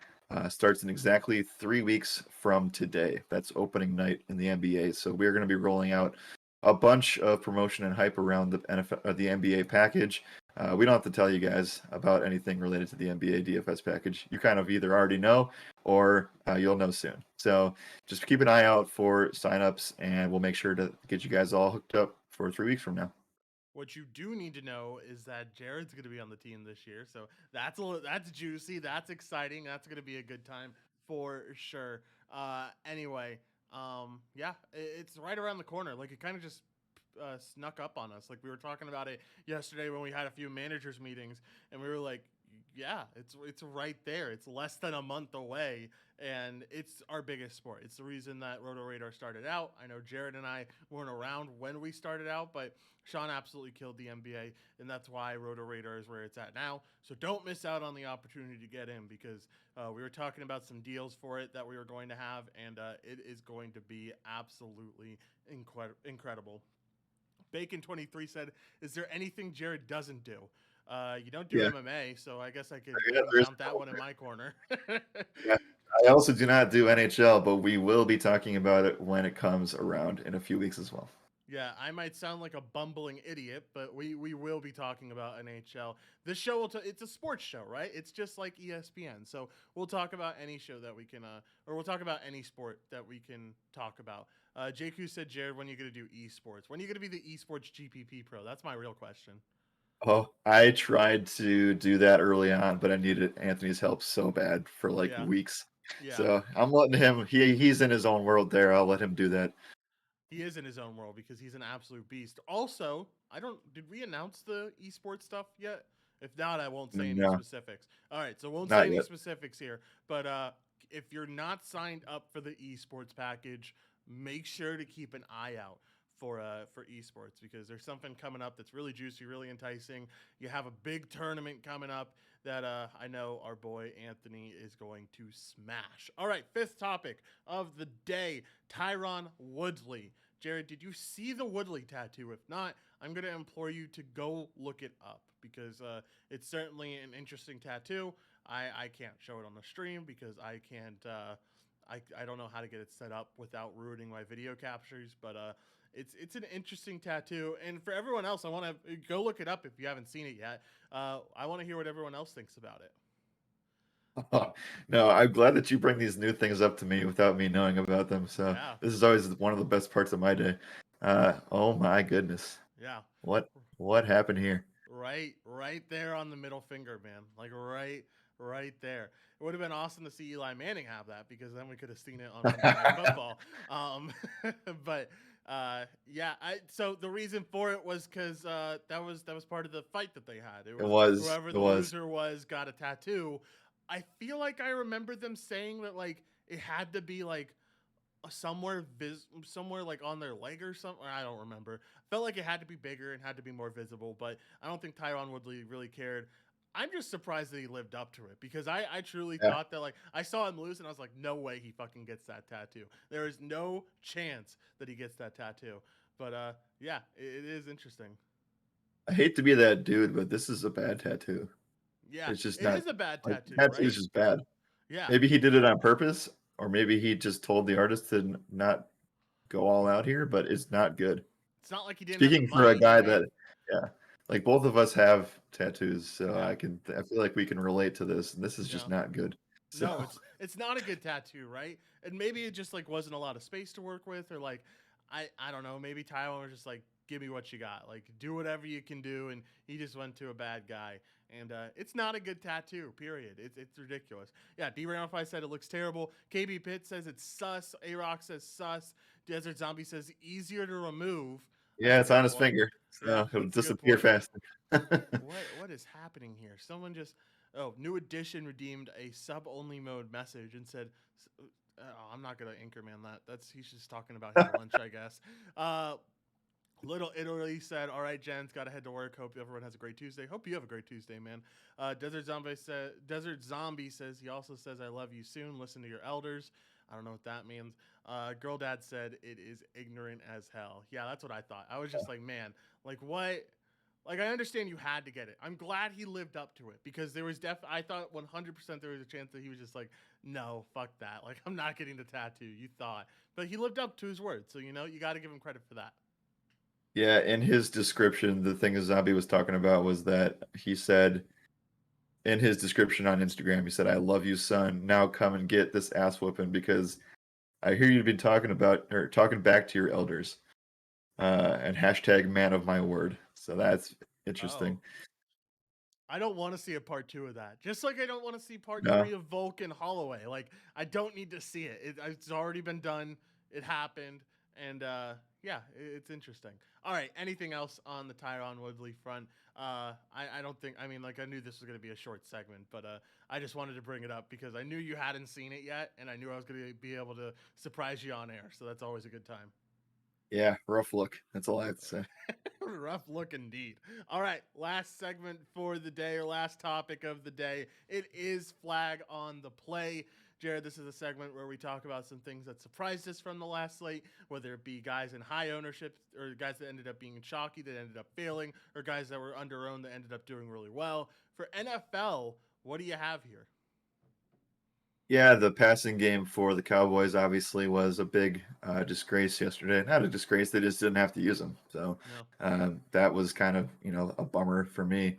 starts in exactly 3 weeks from today. That's opening night in the NBA. So we're going to be rolling out a bunch of promotion and hype around the the NBA package. We don't have to tell you guys about anything related to the NBA DFS package. You kind of either already know or you'll know soon. So just keep an eye out for signups, and we'll make sure to get you guys all hooked up for 3 weeks from now. What you do need to know is that Jared's going to be on the team this year, so that's juicy, that's exciting, that's going to be a good time for sure. Anyway, yeah, it's right around the corner. Like it kind of just snuck up on us. Like we were talking about it yesterday when we had a few managers meetings, and we were like, yeah, it's right there. It's less than a month away, and it's our biggest sport. It's the reason that Roto Radar started out. I know Jared and I weren't around when we started out, but Sean absolutely killed the NBA, and that's why Roto Radar is where it's at now. So don't miss out on the opportunity to get in, because we were talking about some deals for it that we were going to have, and it is going to be absolutely incredible. Bacon23 said, "Is there anything Jared doesn't do?" You don't do Yeah. MMA, so I guess I can There's count that one in my corner. Yeah. I also do not do NHL, but we will be talking about it when it comes around in a few weeks as well. Yeah, I might sound like a bumbling idiot, but we will be talking about NHL. This show it's a sports show, right? It's just like ESPN. So we'll talk about any show that we can, or we'll talk about any sport that we can talk about. JQ said, Jared, when are you going to do esports? When are you going to be the esports GPP pro? That's my real question. Oh, I tried to do that early on, but I needed Anthony's help so bad for Yeah. weeks. Yeah. So I'm letting him. He's in his own world there. I'll let him do that. He is in his own world because he's an absolute beast. Also, did we announce the esports stuff yet? If not, I won't say any No, specifics. All right, so won't not say any yet. specifics here. But if you're not signed up for the esports package, make sure to keep an eye out for esports, because there's something coming up that's really juicy, really enticing. You have a big tournament coming up that I know our boy Anthony is going to smash. All right, fifth topic of the day, Tyron Woodley. Jared, did you see the Woodley tattoo? If not, I'm going to implore you to go look it up, because it's certainly an interesting tattoo. I can't show it on the stream because I can't. I don't know how to get it set up without ruining my video captures, but it's an interesting tattoo. And for everyone else, I want to go look it up if you haven't seen it yet. I want to hear what everyone else thinks about it. No, I'm glad that you bring these new things up to me without me knowing about them. So Yeah. this is always one of the best parts of my day. Oh my goodness. Yeah. What happened here? Right there on the middle finger, man. Like right there. It would have been awesome to see Eli Manning have that, because then we could have seen it on Monday Night Football. But yeah. So the reason for it was because that was part of the fight that they had. It was. Whoever the loser was got a tattoo. I feel like I remember them saying that it had to be somewhere like on their leg or something. I don't remember. Felt like it had to be bigger and had to be more visible, but I don't think Tyron Woodley really cared. I'm just surprised that he lived up to it, because I truly thought that I saw him lose and I was like, no way he fucking gets that tattoo. There is no chance that he gets that tattoo. But yeah, it is interesting. I hate to be that dude, but this is a bad tattoo. Yeah, It's just it not. is a bad Like, tattoo, tattoo's right? just bad. Yeah. Maybe he did it on purpose, or maybe he just told the artist to not go all out here, but it's not good. It's not like he didn't have the Speaking for a money, guy right? that, yeah, like both of us have tattoos, so Yeah. I feel like we can relate to this, and this is just Yeah. not good. So No, it's not a good tattoo, right? And maybe it just like wasn't a lot of space to work with, or like I don't know, maybe Tyron was just like, give me what you got, like do whatever you can do, and he just went to a bad guy, and it's not a good tattoo. Period. It's ridiculous. Yeah, D Ramify said it looks terrible. KB Pitt says it's sus. A Rock says sus. Desert Zombie says easier to remove. That's yeah, a it's on good his point. finger, Yeah, so it'll that's a good disappear point. faster. What is happening here? Someone just New Edition redeemed a sub only mode message and said, I'm not gonna anchorman that. That's he's just talking about his lunch, I guess. Little Italy said, "All right, Jen's got to head to work. Hope everyone has a great Tuesday. Hope you have a great Tuesday, man." Desert Zombie says he also says, "I love you soon. Listen to your elders." I don't know what that means. Girl Dad said it is ignorant as hell. Yeah, that's what I thought. I was just like, man, like what? Like I understand you had to get it. I'm glad he lived up to it because there was I thought 100% there was a chance that he was just like, no, fuck that. Like I'm not getting the tattoo. You thought, but he lived up to his word. So you know you got to give him credit for that. Yeah, in his description, the thing Zombie was talking about was that he said in his description on Instagram, he said, "I love you, son. Now come and get this ass whooping because I hear you've been talking about or talking back to your elders." And hashtag man of my word. So that's interesting. Oh. I don't want to see a part 2 of that. Just like I don't want to see part No. 3 of Volk and Holloway. Like I don't need to see it. It's already been done. It happened, and yeah, it's interesting. All right. Anything else on the Tyron Woodley front? I don't think. I mean, like I knew this was going to be a short segment, but I just wanted to bring it up because I knew you hadn't seen it yet, and I knew I was going to be able to surprise you on air. So that's always a good time. Yeah, rough look. That's all I have to say. Rough look indeed. All right, last segment for the day, or last topic of the day. It is Flag on the Play. Jared, this is a segment where we talk about some things that surprised us from the last slate, whether it be guys in high ownership or guys that ended up being chalky that ended up failing, or guys that were under-owned that ended up doing really well. For NFL, what do you have here? Yeah, the passing game for the Cowboys obviously was a big disgrace yesterday. Not a disgrace; they just didn't have to use them. So No. that was kind of a bummer for me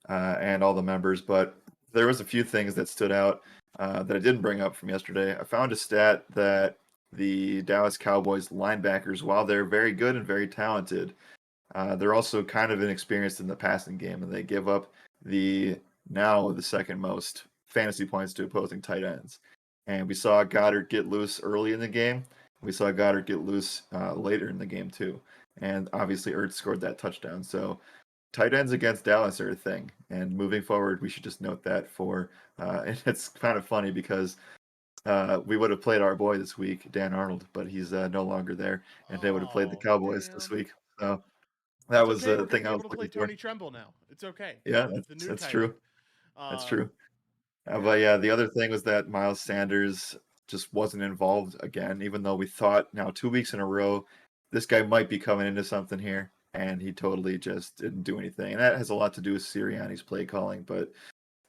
and all the members. But there was a few things that stood out that I didn't bring up from yesterday. I found a stat that the Dallas Cowboys linebackers, while they're very good and very talented, they're also kind of inexperienced in the passing game, and they give up the second most fantasy points to opposing tight ends. And we saw Goddard get loose early in the game. We saw Goddard get loose later in the game too. And obviously, Ertz scored that touchdown. So tight ends against Dallas are a thing. And moving forward, we should just note that for. And it's kind of funny because we would have played our boy this week, Dan Arnold, but he's no longer there, and they would have played the Oh, Cowboys this damn. week. So that It's was okay. the We're going to thing be I was able to play looking for. Tony Tremble now. It's okay. Yeah, The new that's tight true. end. That's Uh, true. yeah. But yeah, the other thing was that Miles Sanders just wasn't involved again, even though we thought now 2 weeks in a row this guy might be coming into something here, and he totally just didn't do anything. And that has a lot to do with Sirianni's play calling, but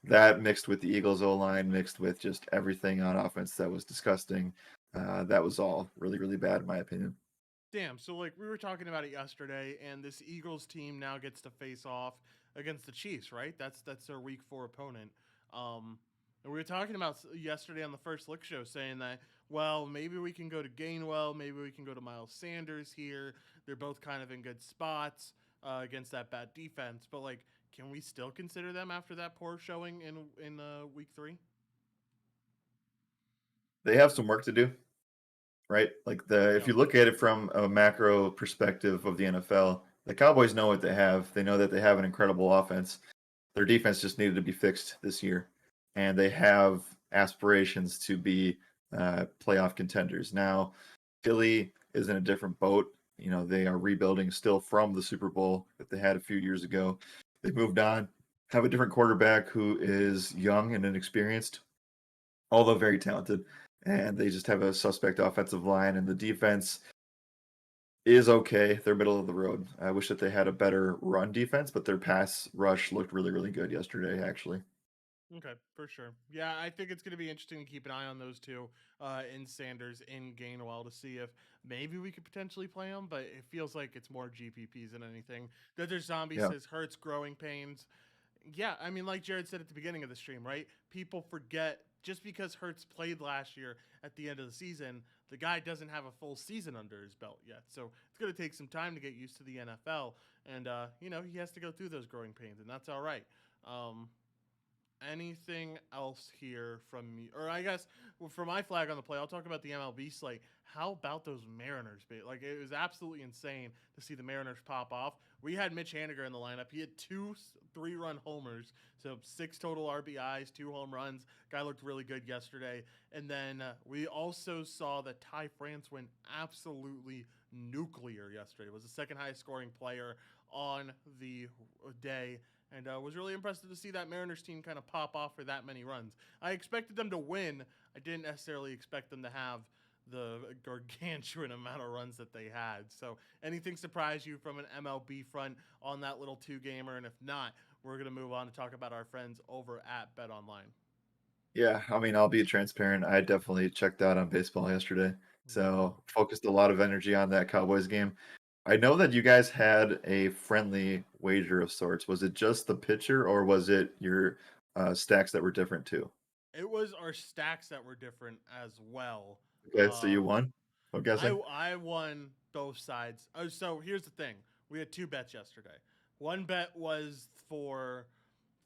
that mixed with the Eagles O-line, mixed with just everything on offense that was disgusting, that was all really, really bad in my opinion. Damn. So like we were talking about it yesterday, and this Eagles team now gets to face off against the Chiefs, right? That's their Week 4 opponent. And we were talking about yesterday on the first Lick Show, saying that well maybe we can go to Gainwell, maybe we can go to Miles Sanders here. They're both kind of in good spots against that bad defense, but like, can we still consider them after that poor showing in Week 3? They have some work to do, right? Like if Yep. you look at it from a macro perspective of the NFL, the Cowboys know what they have. They know that they have an incredible offense. Their defense just needed to be fixed this year, and they have aspirations to be playoff contenders. Now, Philly is in a different boat. They are rebuilding still from the Super Bowl that they had a few years ago. They've moved on, have a different quarterback who is young and inexperienced, although very talented, and they just have a suspect offensive line, and the defense is okay. They're middle of the road. I wish that they had a better run defense, but their pass rush looked really, really good yesterday, actually. Okay, for sure. Yeah, I think it's going to be interesting to keep an eye on those two, in Sanders, in Gainwell, to see if maybe we could potentially play them, but it feels like it's more GPPs than anything. Desert Zombie Yeah. says Hurts growing pains. Yeah, I mean, like Jared said at the beginning of the stream, right? People forget just because Hurts played last year at the end of the season, the guy doesn't have a full season under his belt yet. So it's going to take some time to get used to the NFL. And, he has to go through those growing pains, and that's all right. Anything else here from me? Or I guess for my flag on the play, I'll talk about the MLB slate. How about those Mariners? Like, it was absolutely insane to see the Mariners pop off. We had Mitch Haniger in the lineup. He had 2 3-run homers, so 6 total RBIs, 2 home runs. Guy looked really good yesterday. And then we also saw that Ty France went absolutely nuclear yesterday. Was the second highest scoring player on the day, and was really impressed to see that Mariners team kind of pop off for that many runs. I expected them to win. I didn't necessarily expect them to have the gargantuan amount of runs that they had. So anything surprise you from an MLB front on that little 2-gamer? And if not, we're going to move on to talk about our friends over at Bet Online. Yeah, I mean, I'll be transparent. I definitely checked out on baseball yesterday. So focused a lot of energy on that Cowboys game. I know that you guys had a friendly wager of sorts. Was it just the pitcher or was it your stacks that were different too? It was our stacks that were different as well. Okay, so you won, I'm I guessing. I won both sides. Oh, so here's the thing: we had 2 bets yesterday. One bet was for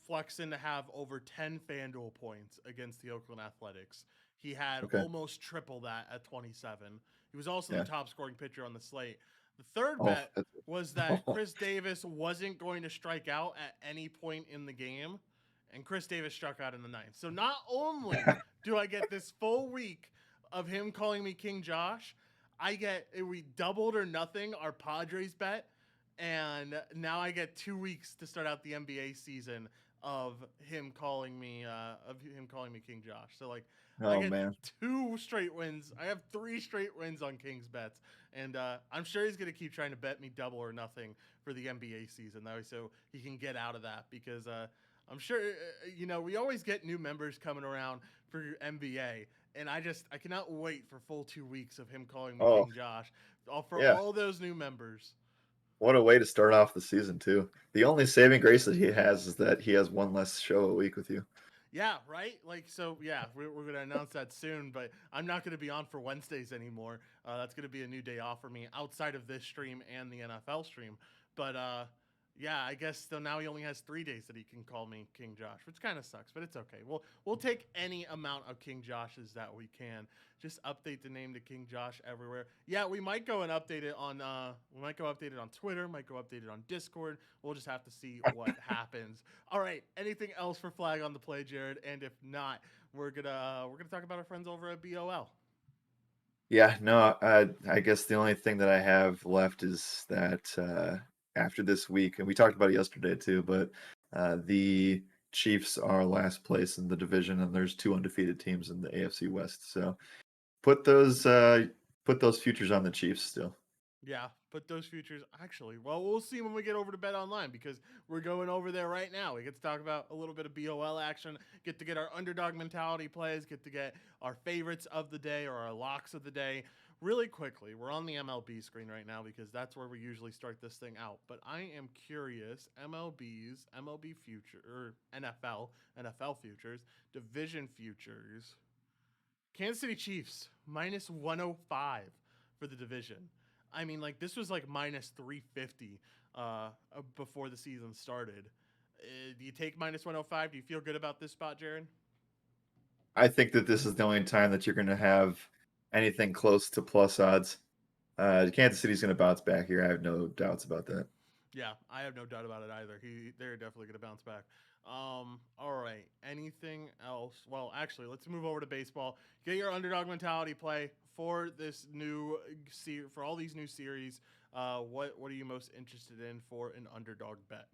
Flexen to have over 10 FanDuel points against the Oakland Athletics. He had Okay. almost triple that at 27. He was also the Yeah. top scoring pitcher on the slate. The third Oh, bet was that Chris Davis wasn't going to strike out at any point in the game, and Chris Davis struck out in the 9th. So not only do I get this full week of him calling me King Josh, we doubled or nothing our Padres bet, and now I get 2 weeks to start out the NBA season of him calling me King Josh. So like I oh get man. 2 straight wins. I have 3 straight wins on King's bets, and I'm sure he's gonna keep trying to bet me double or nothing for the NBA season, that way, so he can get out of that, because I'm sure we always get new members coming around for NBA, and I cannot wait for full 2 weeks of him calling me Oh, King Josh, for yeah. all those new members. What a way to start off the season too. The only saving grace that he has is that he has one less show a week with you. Yeah, right. Like, so yeah, we're gonna announce that soon. But I'm not gonna be on for Wednesdays anymore. That's gonna be a new day off for me outside of this stream and the NFL stream. But yeah, I guess so. Now he only has 3 days that he can call me King Josh, which kind of sucks, but it's okay. We'll take any amount of King Joshes that we can. Just update the name to King Josh everywhere. Yeah, we might go and update it on Twitter, might go update it on Discord. We'll just have to see what happens. All right, anything else for flag on the play, Jared? And if not, we're gonna talk about our friends over at BOL. Yeah, no, I guess the only thing that I have left is that after this week, and we talked about it yesterday too, but the Chiefs are last place in the division, and there's 2 undefeated teams in the AFC West. So put those futures on the Chiefs still. Yeah, but those futures actually, well, we'll see when we get over to Bet Online, because we're going over there right now. We get to talk about a little bit of BOL action, get to get our underdog mentality plays, get to get our favorites of the day or our locks of the day. Really quickly, we're on the MLB screen right now because that's where we usually start this thing out. But I am curious, MLB future, or NFL futures, division futures. Kansas City Chiefs minus 105 for the division. I mean, like, this was like minus 350 before the season started. Do you take minus 105? Do you feel good about this spot, Jared? I think that this is the only time that you're going to have anything close to plus odds. Kansas City's going to bounce back here. I have no doubts about that. Yeah, I have no doubt about it either. They're definitely going to bounce back. All right. Anything else? Well, actually, let's move over to baseball. Get your underdog mentality play for this new for all these new series. What are you most interested in for an underdog bet?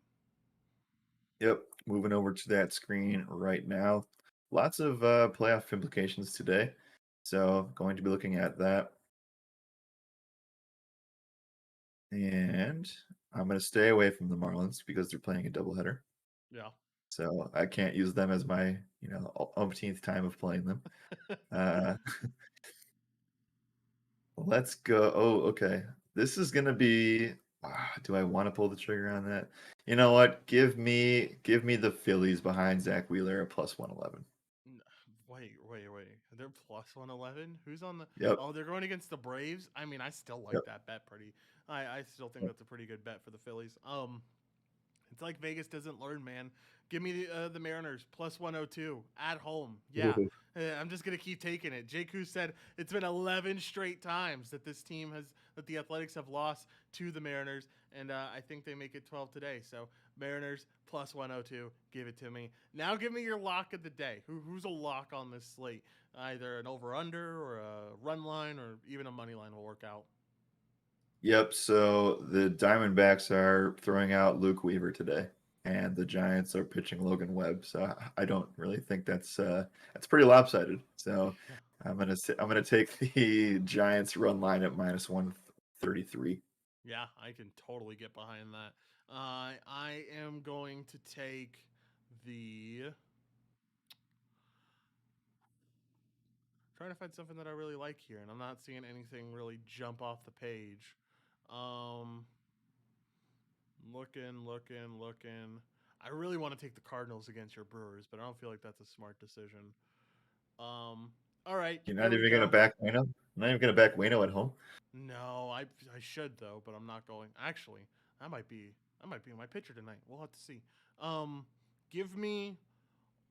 Yep, moving over to that screen right now. Lots of playoff implications today, so going to be looking at that. And I'm going to stay away from the Marlins because they're playing a doubleheader. Yeah. so I can't use them as my umpteenth time of playing them. Uh, let's go. Oh, okay. This is gonna be. Do I want to pull the trigger on that? You know what? Give me the Phillies behind Zach Wheeler at plus 111. Wait. They're plus 111. Who's on the? Yep. Oh, they're going against the Braves. I mean, I still like Yep. that bet pretty. I still think that's a pretty good bet for the Phillies. It's like Vegas doesn't learn, man. Give me the Mariners plus 102 at home. Yeah, Ooh. I'm just gonna keep taking it. Jakku said it's been 11 straight times that the Athletics have lost to the Mariners, and I think they make it 12 today. So Mariners plus 102. Give it to me. Now give me your lock of the day. Who's a lock on this slate? Either an over/under or a run line or even a money line will work out. Yep. So the Diamondbacks are throwing out Luke Weaver today, and the Giants are pitching Logan Webb. So I don't really think that's pretty lopsided. So Yeah. I'm gonna take the Giants run line at minus 133. Yeah, I can totally get behind that. I am going to take the. Trying to find something that I really like here, and I'm not seeing anything really jump off the page. Um, looking. I really want to take the Cardinals against your Brewers, but I don't feel like that's a smart decision. All right, You're here not we even gonna go. back Wayno. Not even gonna back Wayno at home. No, I should though, but I'm not going. Actually, I might be my pitcher tonight. We'll have to see. Um, give me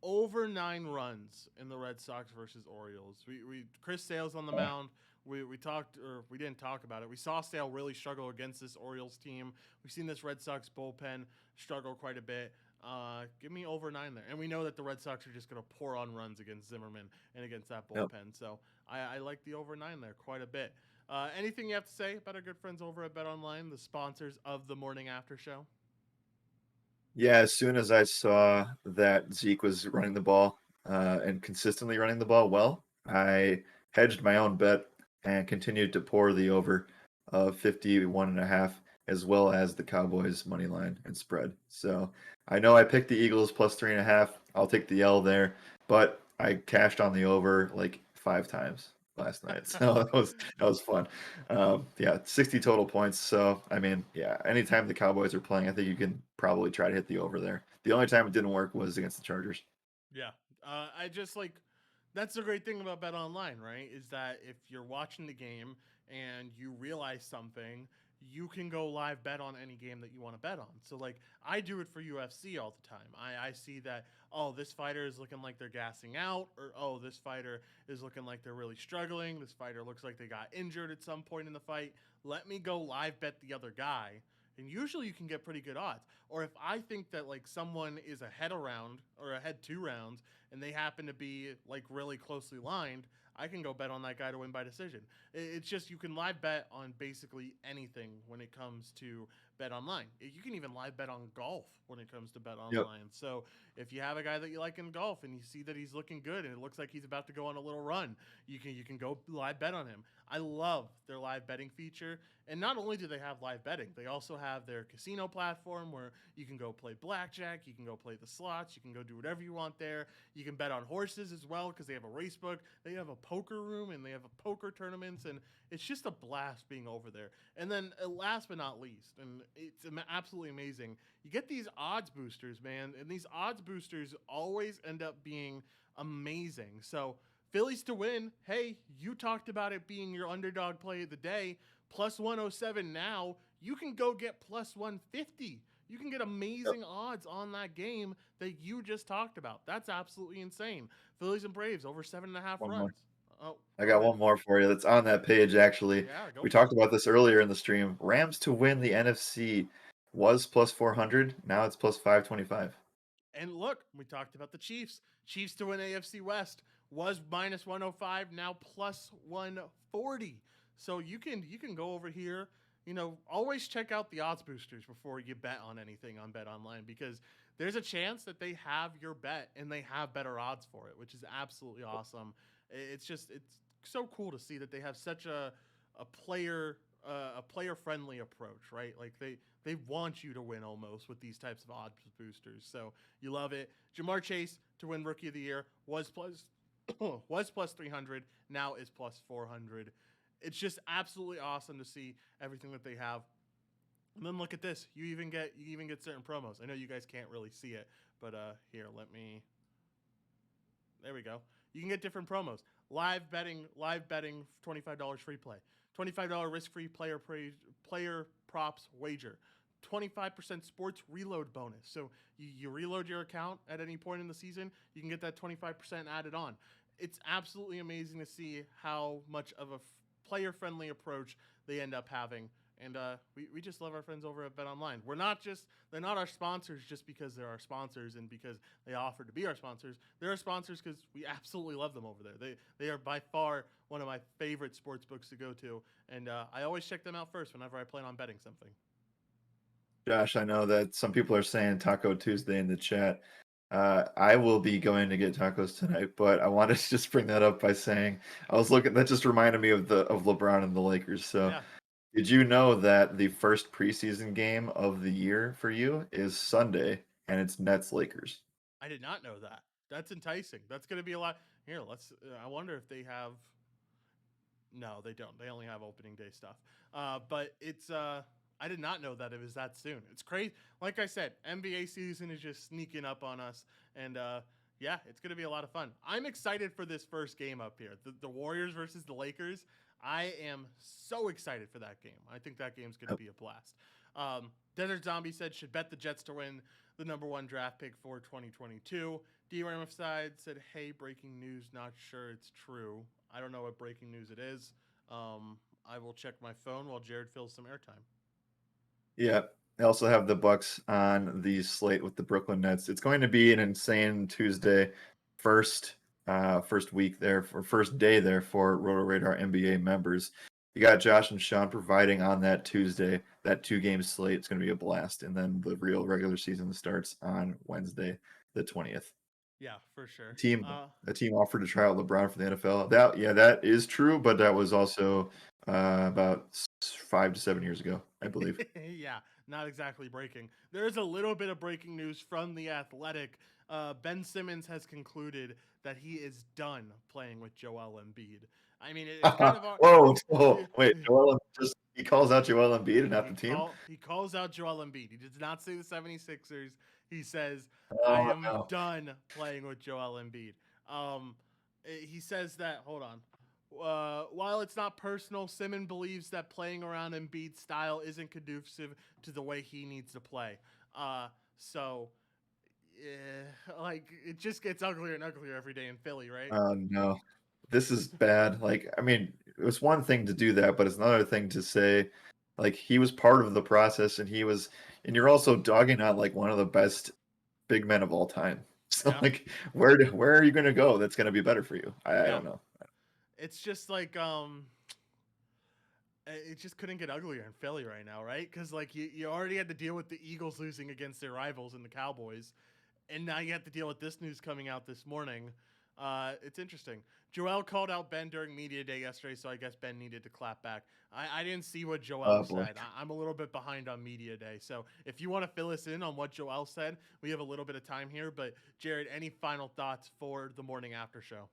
over 9 runs in the Red Sox versus Orioles. We Chris Sale's on the mound. We talked, or we didn't talk about it. We saw Sale really struggle against this Orioles team. We've seen this Red Sox bullpen struggle quite a bit. Give me over 9 there. And we know that the Red Sox are just going to pour on runs against Zimmerman and against that Yep. bullpen. So I like the over 9 there quite a bit. Anything you have to say about our good friends over at Bet Online, the sponsors of the Morning After Show? Yeah, as soon as I saw that Zeke was running the ball and consistently running the ball well, I hedged my own bet and continued to pour the over of 51.5, as well as the Cowboys money line and spread. So I know I picked the Eagles plus 3.5. I'll take the L there, but I cashed on the over like 5 times last night. So that was fun. Yeah, 60 total points. So I mean, yeah, anytime the Cowboys are playing, I think you can probably try to hit the over there. The only time it didn't work was against the Chargers. Yeah. I just like that's the great thing about Bet Online, right? Is that if you're watching the game and you realize something, you can go live bet on any game that you want to bet on. So like I do it for UFC all the time. I see that, oh, this fighter is looking like they're gassing out, or oh, this fighter is looking like they're really struggling. This fighter looks like they got injured at some point in the fight. Let me go live bet the other guy. And usually you can get pretty good odds. Or if I think that like someone is ahead a round or ahead 2 rounds and they happen to be like really closely lined, I can go bet on that guy to win by decision. It's just you can live bet on basically anything when it comes to Bet Online. You can even live bet on golf when it comes to Bet Yep. Online. So if you have a guy that you like in golf and you see that he's looking good and it looks like he's about to go on a little run, you can go live bet on him. I love their live betting feature. And not only do they have live betting, they also have their casino platform where you can go play blackjack, you can go play the slots, you can go do whatever you want there. You can bet on horses as well because they have a race book. They have a poker room and they have a poker tournaments, and it's just a blast being over there. And then last but not least, and it's absolutely amazing, you get these odds boosters, man, and these odds boosters always end up being amazing. So Phillies to win, hey, you talked about it being your underdog play of the day. Plus 107 now, you can go get plus 150. You can get amazing odds on that game that you just talked about. That's absolutely insane. Phillies and Braves over 7.5 One runs. more. Oh, I got one more for you that's on that page, actually. Yeah, go We for talked it. about this earlier in the stream. Rams to win the NFC was plus 400. Now it's plus 525. And look, we talked about the Chiefs. Chiefs to win AFC West was minus 105, now plus 140. So you can go over here. Always check out the odds boosters before you bet on anything on Bet Online because there's a chance that they have your bet and they have better odds for it, which is absolutely awesome. It's so cool to see that they have such a player a player friendly approach, right? Like they want you to win almost with these types of odds boosters. So you love it. Jamar Chase to win Rookie of the Year was plus was plus 300, now is plus 400. It's just absolutely awesome to see everything that they have. And then look at this. You even get certain promos. I know you guys can't really see it, but here, there we go. You can get different promos. Live betting, $25 free play. $25 risk-free player props wager. 25% sports reload bonus. So you reload your account at any point in the season, you can get that 25% added on. It's absolutely amazing to see how much of a player-friendly approach they end up having. And we just love our friends over at BetOnline. They're not our sponsors just because they're our sponsors and because they offer to be our sponsors. They're our sponsors because we absolutely love them over there. They are by far one of my favorite sports books to go to. And I always check them out first whenever I plan on betting something. Josh, I know that some people are saying Taco Tuesday in the chat. I will be going to get tacos tonight, but I wanted to just bring that up by saying I was looking. That just reminded me of LeBron and the Lakers. So, Yeah. did you know that the first preseason game of the year for you is Sunday, and it's Nets Lakers? I did not know that. That's enticing. That's going to be a lot. Here, I wonder if they have. No, they don't. They only have opening day stuff. But it's. I did not know that it was that soon. It's crazy. Like I said, NBA season is just sneaking up on us, and yeah, it's going to be a lot of fun. I'm excited for this first game up here, the Warriors versus the Lakers. I am so excited for that game. I think that game's going to be a blast. Desert Zombie said should bet the Jets to win the #1 draft pick for 2022. D. Ramside said, "Hey, breaking news. Not sure it's true. I don't know what breaking news it is. I will check my phone while Jared fills some airtime." Yeah. They also have the Bucks on the slate with the Brooklyn Nets. It's going to be an insane Tuesday, first week there for first day there for Roto Radar NBA members. You got Josh and Sean providing on that Tuesday, that 2-game slate. It's going to be a blast, and then the real regular season starts on Wednesday, the 20th. Yeah, for sure. The team offered to try out LeBron for the NFL. That is true, but that was also about 5 to 7 years ago, I believe. Yeah, not exactly breaking. There is a little bit of breaking news from The Athletic. Ben Simmons has concluded that he is done playing with Joel Embiid. I mean, it's kind of Whoa, wait, he calls out Joel Embiid and not the team? He calls out Joel Embiid. He does not say the 76ers. He says, I Oh, am no. done playing with Joel Embiid. He says that, hold on. While it's not personal, Simmons believes that playing around Embiid's style isn't conducive to the way he needs to play. So, like, it just gets uglier and uglier every day in Philly, right? Oh, no. This is bad. Like, I mean, it was one thing to do that, but it's another thing to say, like, he was part of the process, and you're also dogging on, like, one of the best big men of all time. So, Yeah. like, where are you going to go that's going to be better for you? I don't know. It's just like, it just couldn't get uglier in Philly right now, right? Because, like, you already had to deal with the Eagles losing against their rivals in the Cowboys, and now you have to deal with this news coming out this morning. It's interesting. Joel called out Ben during media day yesterday, so I guess Ben needed to clap back. I didn't see what Joel said. I'm a little bit behind on media day, so if you want to fill us in on what Joel said, we have a little bit of time here. But Jared, any final thoughts for the morning after show?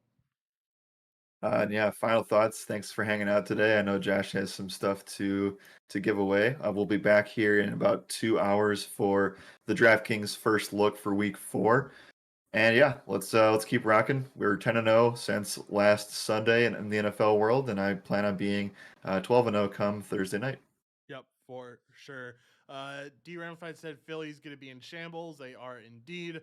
And yeah, final thoughts. Thanks for hanging out today. I know Josh has some stuff to give away. We'll be back here in about 2 hours for the DraftKings first look for Week 4. And yeah, let's keep rocking. We're 10-0 since last Sunday in the NFL world, and I plan on being 12-0 come Thursday night. Yep, for sure. D. Ramified said Philly's going to be in shambles. They are indeed.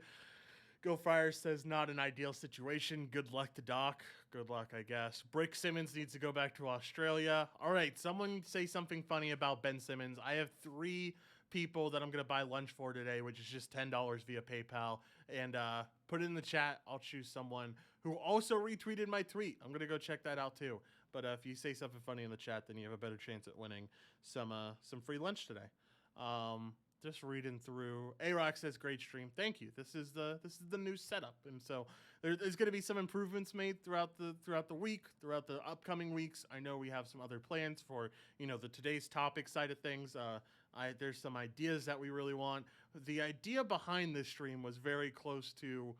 Go Friars says not an ideal situation. Good luck to Doc. Good luck, I guess. Brick Simmons needs to go back to Australia. All right, someone say something funny about Ben Simmons. I have 3 people that I'm going to buy lunch for today, which is just $10 via PayPal. And put it in the chat. I'll choose someone who also retweeted my tweet. I'm going to go check that out too. But if you say something funny in the chat, then you have a better chance at winning some free lunch today. just reading through. A-Rock says, great stream. Thank you. This is the new setup. And so there's going to be some improvements made throughout the week, throughout the upcoming weeks. I know we have some other plans for, the today's topic side of things. There's some ideas that we really want. The idea behind this stream was very close to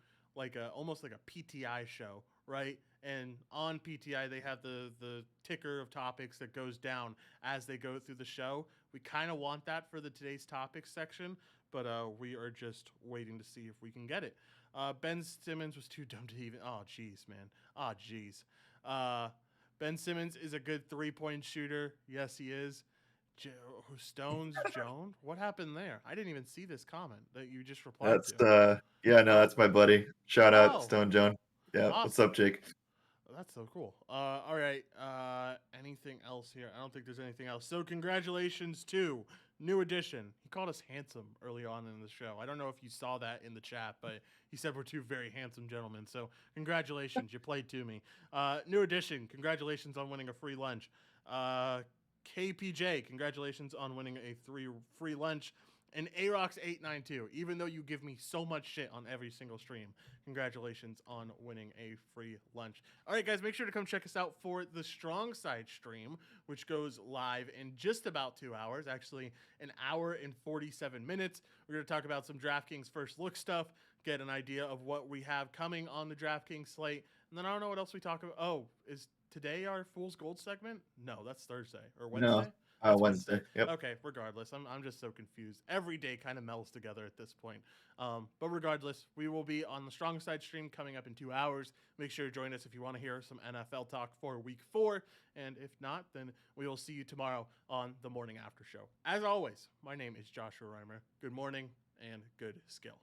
almost like a PTI show, right? And on PTI, they have the ticker of topics that goes down as they go through the show. We kind of want that for the today's topics section, but we are just waiting to see if we can get it. Ben Simmons was too dumb to even. Oh, jeez, man. Oh, jeez. Ben Simmons is a good 3-point shooter. Yes, he is. Stones Joan? What happened there? I didn't even see this comment that you just replied to. That's my buddy. Shout out Oh. Stone Joan. Yeah, Awesome. What's up, Jake? That's so cool. All right. Anything else here? I don't think there's anything else. So congratulations to New Edition. He called us handsome early on in the show. I don't know if you saw that in the chat, but he said we're two very handsome gentlemen. So congratulations. You played to me. New Edition, congratulations on winning a free lunch. KPJ, congratulations on winning a free lunch. And AROX 892, even though you give me so much shit on every single stream, congratulations on winning a free lunch. All right, guys, make sure to come check us out for the Strong Side stream, which goes live in just about 2 hours, actually an hour and 47 minutes. We're going to talk about some DraftKings first look stuff, get an idea of what we have coming on the DraftKings slate, and then I don't know what else we talk about. Oh, is today our Fool's Gold segment? No, that's Thursday or Wednesday. No. Wednesday. Yep. Okay, regardless, I'm just so confused. Every day kind of melds together at this point. But regardless, we will be on the Strong Side stream coming up in 2 hours. Make sure to join us if you want to hear some NFL talk for Week 4. And if not, then we will see you tomorrow on the Morning After Show. As always, my name is Joshua Reimer. Good morning and good skill.